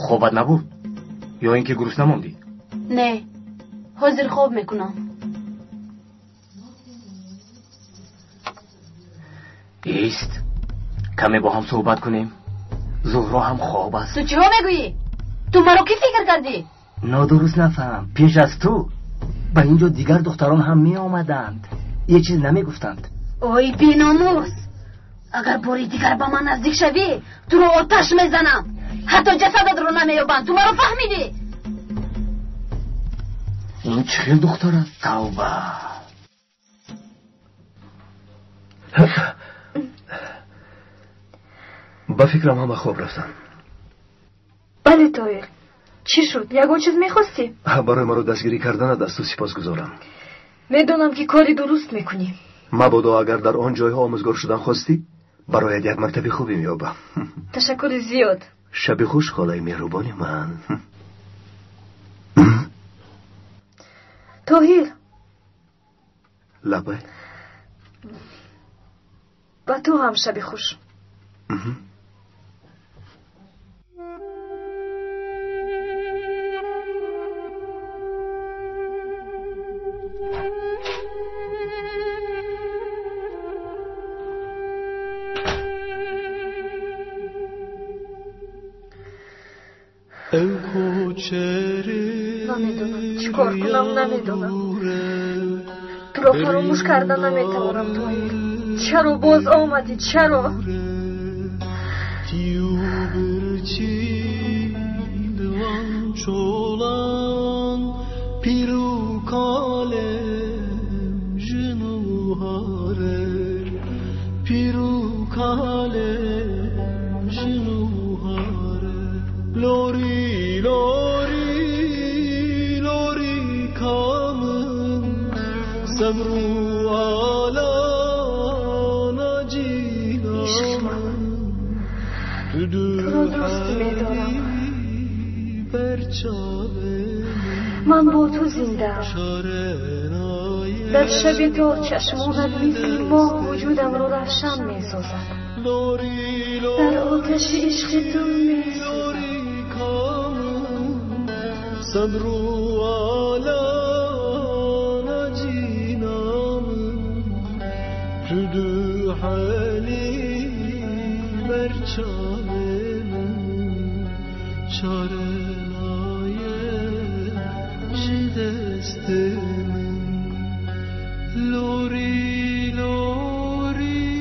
خوابت نبود یا اینکه گرسنه موندی؟ نه، حاضر خواب میکنم. ایست کمی با هم صحبت کنیم. زهرا هم خواب است. تو چی ها میگویی؟ تو مرا کی فکر کردی؟ نادرست نفهم. پیش از تو به اینجا دیگر دختران هم می آمدند، یه چیز نمی گفتند. اوی بی‌ناموس، اگر باری دیگر به من نزدیک شوی تو رو آتش میزنم. حتی جسدت رو نمیابند. تو مرا فهمیدی؟ این چه دختر است؟ توبه. با فکرم همه خواب رفتن. بله طاهر، چی شد؟ یگان چیز میخواستی؟ برای ما رو دستگیری کردن دست تو سپاس گذارم. میدونم که کاری درست میکنی. مبادا اگر در آن جایها آموزگار شدن خواستی برایت یک مرتبه خوبی میابم. تشکر زیاد. شب خوش خالای مهربانی من. طاهر لبه با تو هم شب خوش. نمیدونم چیکار کنم، نمیدونم. تو رو فراموش کردن نمیتوانم طاهر. چرا باز آمدی؟ چرا؟ لوری لوری لوری کامن سمرو آلا نجینا تو دوستی میدارم. من با تو زنده ام. در شب تو چشمانت مثل ماه وجودم رو روشن میسازد. در آتش عشق تو میسوزم. سمرو آلا نجینام تو دو حالی برچانم چاره نایه جدستم لوری لوری.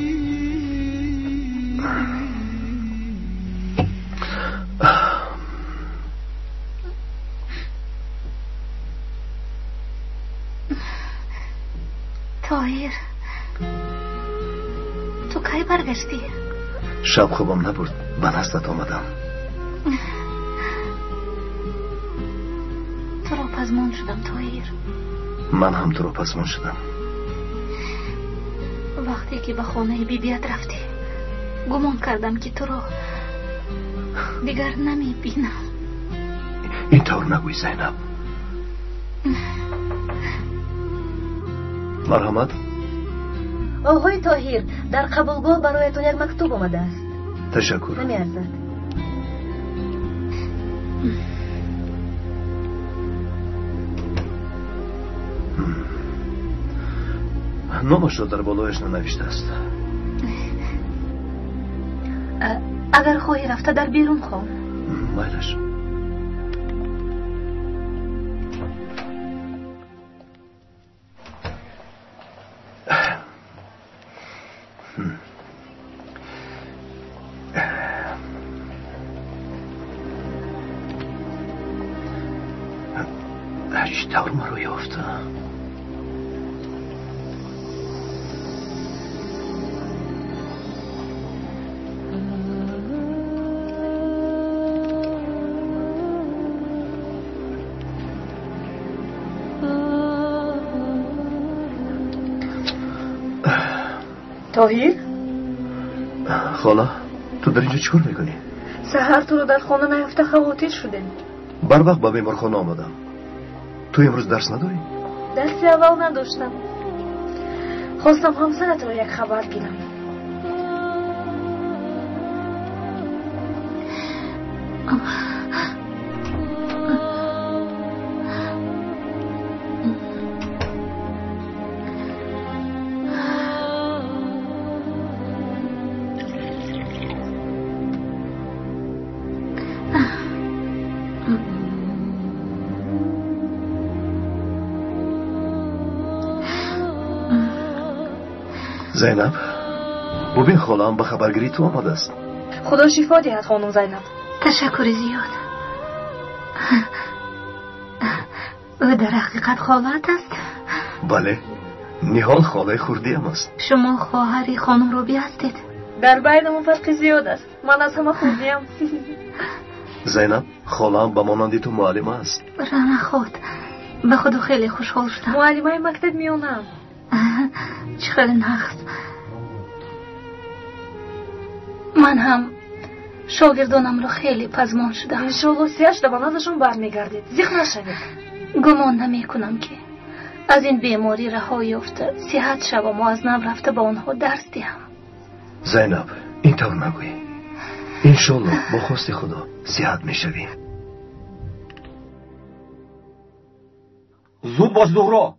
طاهر تو کی برگشتی؟ شب خوابم نبرد، به نزدت آمدم. تو را پزمان شدم طاهر. من هم تو را پزمان شدم. وقتی که به خانه بیبیت رفتی گمان کردم که تو را دیگر نمی بینم. این طور نگوی زینب. مرحمت. آقای طاهر، در قبولگاه برایتون یک مکتوب آمده است. تشکر. نمی‌ارزد. نامش را در بالایش ننوشته است. اگر خواهی رفته در بیرون خواه. بایلش. چطور ما رو یافته؟ طاهر؟ خاله تو در اینجا چیکار میکنی؟ سحر تو رو در خانه نیافته خواطر شدیم. بر وقت به بیمارخانه آمدم. تو امروز درس نداری؟ درسی اول نداشتم. خواستم همسرت را یک خبر گیرم. زینب ببین خاله‌ام به خبرگیری تو آمده است. خدا شفا دهد خانم زینب. تشکر زیاد. او در حقیقت خالت است؟ بله، نهال خاله خوردیم است. شما خواهر خانم روبی هستید؟ در بینمون فرق زیاد است. من از همه خوردیم. زینب خاله‌ام به مانند تو معلم است. رنا خود به خدا خیلی خوشحال شدم. معلمای مکتب میونم. چقدر نخست. من هم شاگردانم رو خیلی پزمان شدم. انشالله سیاش دبان ازشون برمیگردید. زیخ نشوید. گمان نمی کنم که از این بیماری رها یافته صحت شوم و از نو رفته با آنها درس دهم. زینب اینطور نگوی. انشالله با خواست خدا صحت میشویم. زود باش زهرا.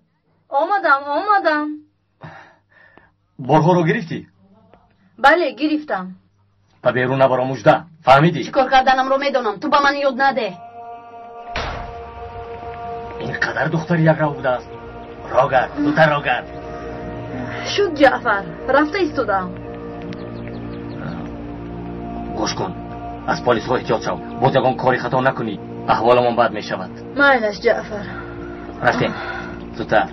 آمدم. بارها رو گرفتی؟ بله گرفتم. تا بیرون نبارا مجده. فهمیدی؟ چیکار کردنم رو میدونم. تو با من یاد نده. اینقدر دختر یک را بوده است. راگر دوتر راگر. شد جعفر رفته ایستادم. گوش کن از پلیس ها احتیاط شو. باز یکان کاری خطا نکنی احوالمان بد می شود. مایلش جعفر. رفتیم زودتر.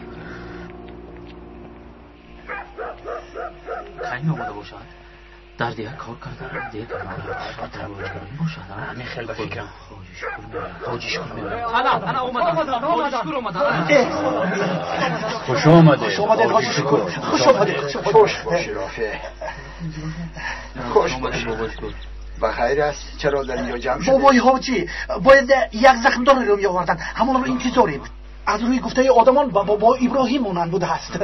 خیلی آمده باشد در دیگه کار کردن دیگه کار باشد. همین خیلی بفکرم. حاجیش کنیم. انا اومدم. خوش آمده. خوش باشی رافع. خوش باشی. بخیر است. چرا در اینجا جمع شده؟ بابای حاجی باید یک زخمدار رو میآوردن. همون رو انتظاری بود. از روی گفته آدمان بابا ابراهیم مانند بوده است.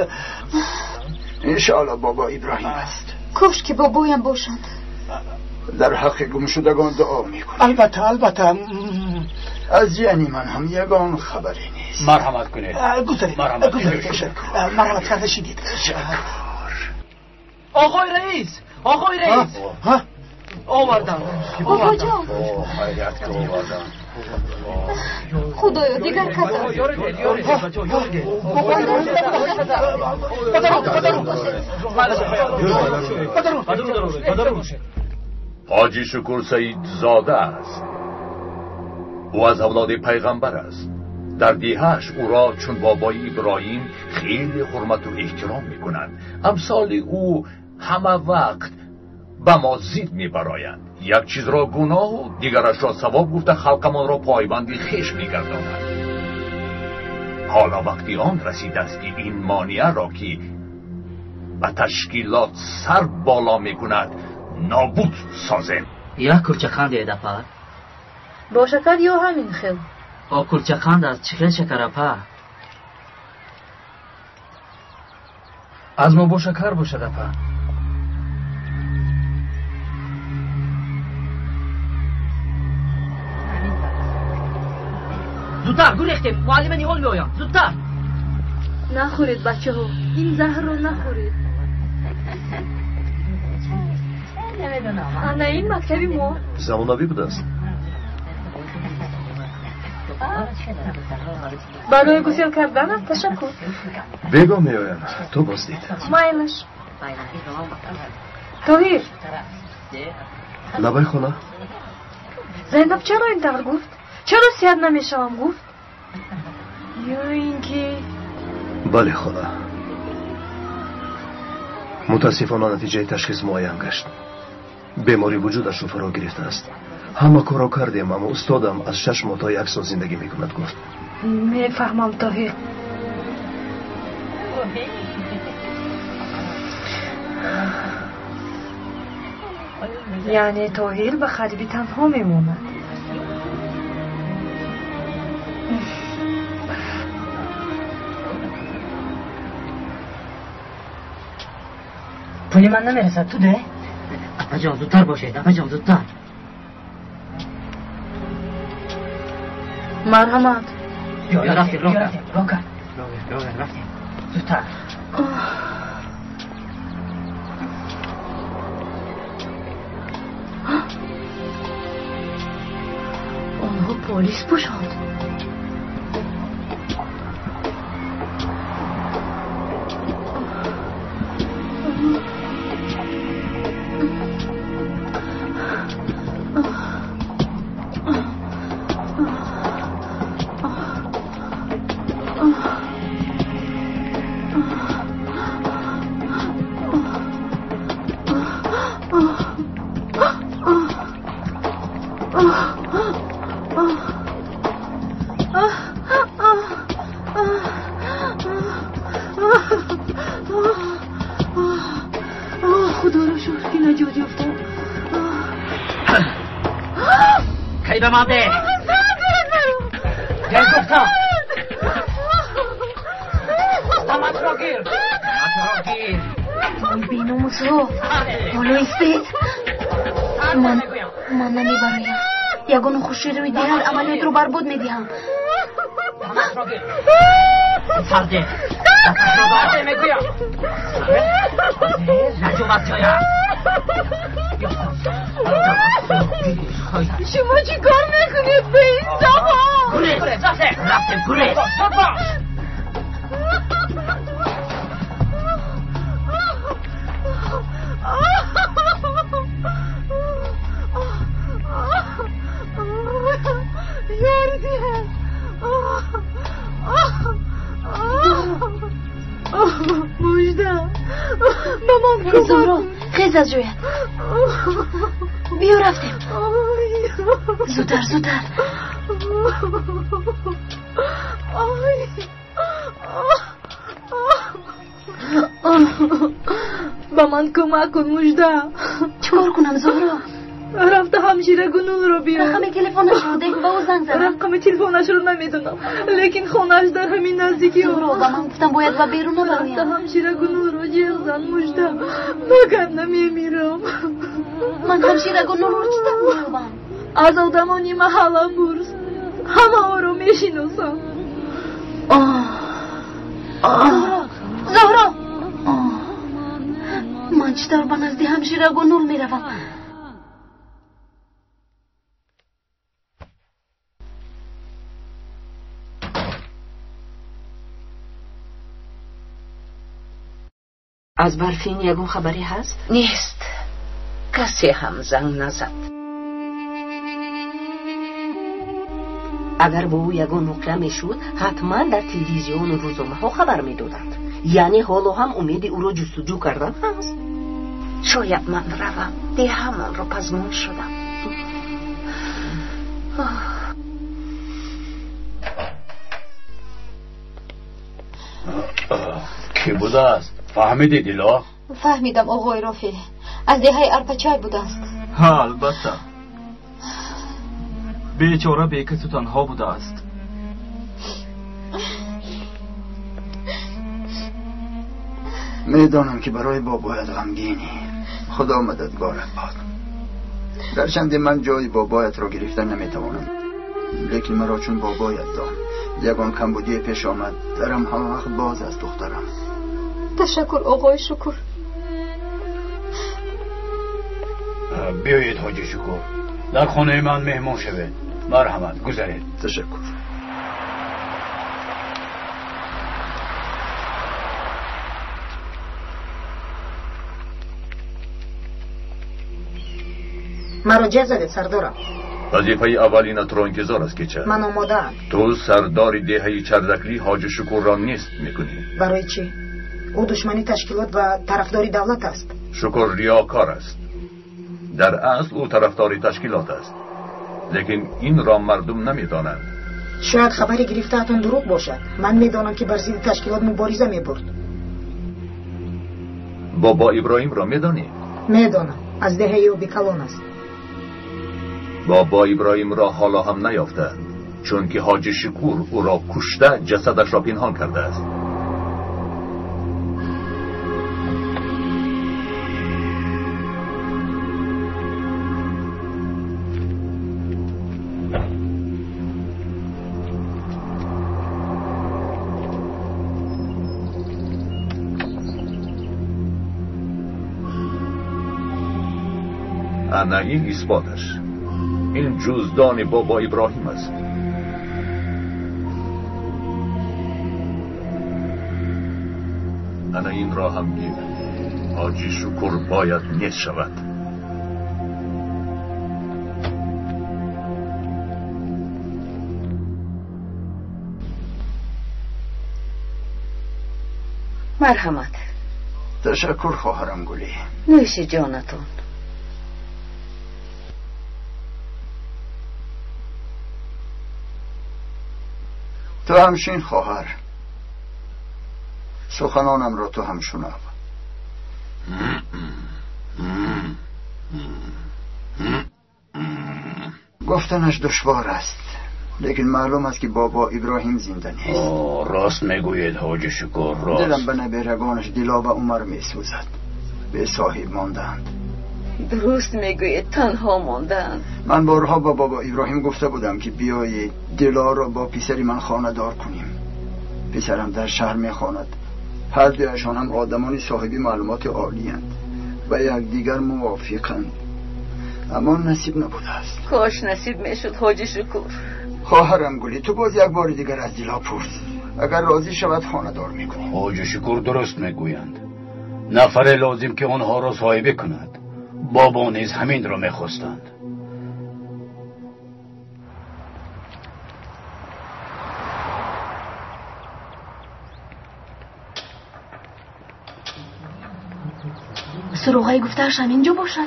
انشاءالله بابا ابراهیم است. کاش که بابایم باشند. در حق گم شدگان دعا میکنم. البته از یعنی من هم یگان خبری نیست. مرحمت کنید. گذارید مرحمت کرده شدید. آقای رئیس آوردم. بابا جان خدایا دیگر کسا. حاجی شکر سید زاده است. او از اولاد پیغمبر است. در دیهش او را چون بابای ابراهیم خیلی حرمت و احترام میکنند. امثال او همه وقت به ما زید میبرایند. یک چیز را گناه و دیگرش را ثواب گفته خلقمان را پایبندی خویش میگرداند. حالا وقتی آن رسیده است که این مانع را که به تشکیلات سر بالا میکند نابود سازیم. یک کلچقند یه دفعه با شکر یا همین خیل؟ کلچقند از چخیل شکر اپا از ما با شکر باشد اپا. زودتر گریختیم. معلم نیول میآیم. زودتر. نخورید بچه ها. این زهر رو نخورید. انا این مکتبی ما زمانوی بوده است. برای گسیل کردن تشکر. بگو میآیم تو بازدید. مایلش طاهر لبای خونه. زینب چرا این طور گفت؟ چرا سیاد نمیشوم گفت؟ یا اینکه بله خاله. متاسفانه نتیجه تشخیص معین گشت. بیماری وجودش رو فرا گرفته است. همه کارا کردیم اما استادم از 6 ماه تا 1 سال زندگی میکند گفت. میفهمم طاهر. یعنی طاهر به خریبی تنها میموند. پولی من نمیرسد تو ده؟ اپا جان زودتر باشید. اپا جان زودتر. مرحمت. یا رفتیم زودتر. آنها پلیس باشند. سری به من ده. گل گفتم مات را گیر. بیناموس رو حالا ایستید. من نمیبرایم. یگان خوشی روی دیگر عملیات رو بربود میدیم. سرده سرده میگویم نجومت جایم. شما چی کار میکنید به این زبان؟ گوله رفتیم گوله. مجدم مامان زهرا خیز از جویت. بیا رفتیم. زودتر زودتر. با من کمک کن مجدم. چیکار کنم زهرا؟ رفته همشیره گنول رو بیار. رقم تلفنش رو ده با او زنگ زدم. رقم تلفنش رو نمیدونم لیکن خونهش در همین نزدیکی. زهرا با من گفتم باید و بیرون نبریم. رفته همشیره گنول رو جیغ زن مجدم. مگر نمیمیرم. من همشیره گنول رو چی دارم؟ از آدمانی محلم برس همه رو میشناسم. زهرا من چطور به نزدی همشیره گنول میروم؟ از برفین یگون خبری هست؟ نیست. کسی هم زنگ نزد. اگر به او یگون واقعه میشد حتما در تلویزیون و روزنامه ها خبر میدادند. یعنی حالا هم امید او را جستجو کردن هست. شاید من روم ده همان رو پزمون شدم. کی بوده است؟ فهمیدی دیلا؟ فهمیدم آقای رافی. از دهه ارپچای بوده است. ها البته. بیچاره بیکس و تنها بوده است. میدانم که برای بابایت غمگینی. خدا مددگارت باد. گرچند من جای بابایت را گرفتن نمیتوانم، لیکن مرا چون بابایت دار یگان کمبودی پیش آمد. درم همه وقت باز از دخترم. تشکر آقای شکر. بیایید حاجی شکر، در خانه من مهمان شوید. مرحمت، گذارید. تشکر. مرا جه زده سردارم. وظیفه اولینت را انتظار است که چه؟ من آماده‌ام. تو سردار دهه چردکلی حاج شکر را نیست میکنی. برای چی؟ او دشمنی تشکیلات و طرفداری دولت است. شکر ریاکار است. در اصل او طرفداری تشکیلات است، لیکن این را مردم نمیدانند. شاید خبری گرفته‌تان دروغ باشد. من میدانم که بر ضد تشکیلات مبارزه میبرد. بابا ابراهیم را میدانی؟ میدانم، از دهه او بیکلان است. بابا ابراهیم را حالا هم نیافته، چون که حاج شکور او را کشته جسدش را پنهان کرده است. انا این اثباتش. این جزدان بابا ابراهیم است. انا این را هم گیر. حاجی شکر باید نیست شود. مرحمت. تشکر خواهرم گلی. نوش جانتون. تو همشین خواهر، سخنانم را تو هم شنو. گفتنش دشوار است، لیکن معلوم است که بابا ابراهیم زنده نیست. راست میگوید حاج شکر، راست. دلم به نبیرگانش دیلا و عمر میسوزد. به صاحب ماندند. درست میگوید، تنها ماندند. من بارها با بابا ابراهیم گفته بودم که بیایید دیلا را با پسری من خانه دار کنیم. پسرم در شهر میخواند. هر دویشان هم آدمانی صاحب معلومات عالی اند و یکدیگر موافقند، اما نصیب نبوده است. کاش نصیب میشد حاج شکر. خواهرم گلی، تو باز یک بار دیگر از دیلا پرس. اگر راضی شود خانه دار میکنیم. حاج شکر درست میگویند. نفر لازم که آنها را صاحبه کند. بابا نیز همین را میخواستند. سروغای گفته‌اش هم اینجا باشد.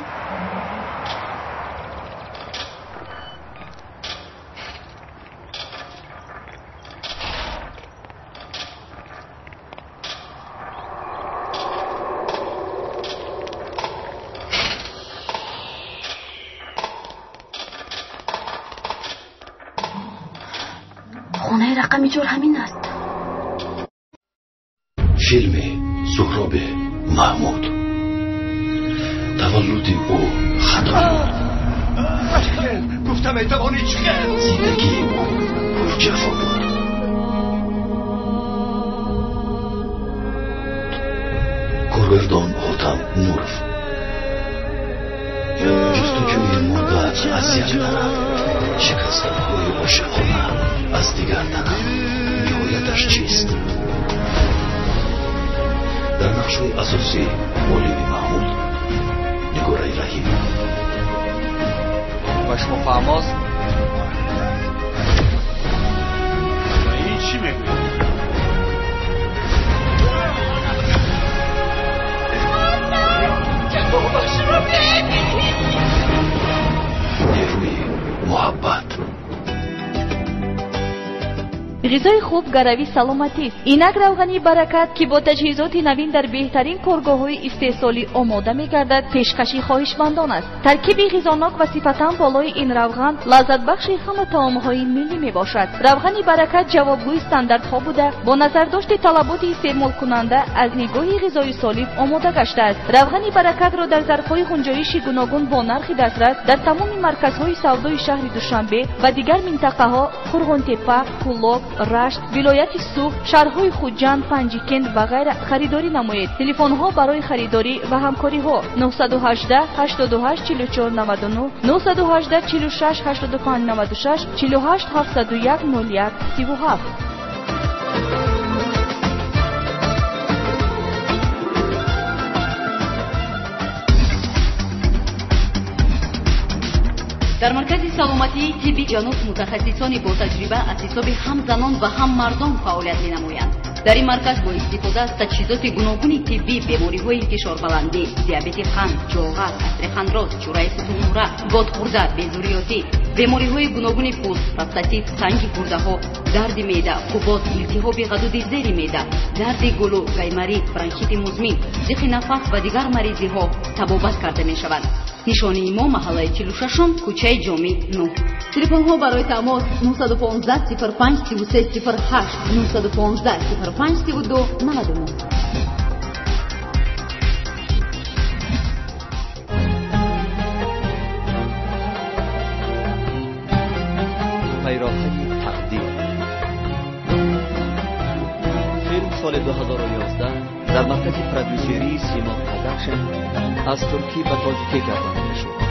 خونه رقمی جور همین است. فیلم سهراب محمود. تولد او خطا بود. گفتم اتوانی چیه؟ زندگی او پرجفا بود. کارگردان حاتم نورف. جستجوی مدت اذیت دارد. شکستن‌های عاشقانه از دیگر تنم. نهایتش چیست؟ در نقش‌های اساسی مولوی محمود، نگارای رحیم و شما فرماز. این چی میگوید؟ که باباش رو ببینید. نیروی محبت. غذای خوب گروی سلامتی است. اینک روغنی برکت که با تجهیزات نوین در بهترین کارگاه‌های استحصالی آماده می‌گردد پیشکشی خواهشمندان است. ترکیب غذاناک و صفتاً بالای این روغن لذت بخش همه طعام‌های ملی میباشد. روغنی برکت جوابگوی استانداردها بوده با نظرداشت طلبات استعمال کننده از نگاه غذای سالم آماده گشته است. روغنی برکت را در ظرف‌های غنجایشی گوناگون با نرخ دسترس در تمام مرکزهای سودای شهر دوشنبه و دیگر منطقه‌ها قرغن‌تپه، کولوب، رشت، ولایت سوخت، شهرهای خوجند، پنجیکند و غیره خریداری نمایید. تلفن‌ها برای خریداری و همکاری‌ها 918 88 44 99 918 46 85 96 48 701 01 37. در مرکز سلامتی طبی جنوب متخصصانی با تجربه از حساب هم زنان و هم مردان فعالیت می‌نمایند. در این مرکز با استفاده از تجهیزات گوناگون طبی بیماری‌های فشار بلندی، دیابت قند، جاغر، عصر خندراز، چورای ستونموره، بادخورده، بیزوریاتی، بیماری‌های گوناگون پوست، پروستات، سنگ گرده‌ها، درد معده، قباط، التهاب غدود زیر معده، درد گلو، گیمری، برانکیت مزمن، ضیق نفس و دیگر مریضی‌ها طبابت کرده می‌شوند. نشانی ما محله 46 کوچه جامی 9. تلفن‌ها برای تماس 915 05 33 08 915 05 32 99. پیراهن تقدیر. فیلم سال 2011 در مرکز پرودوسری سیما پروداکشن از ترکی به تاجیکی گردانده شد.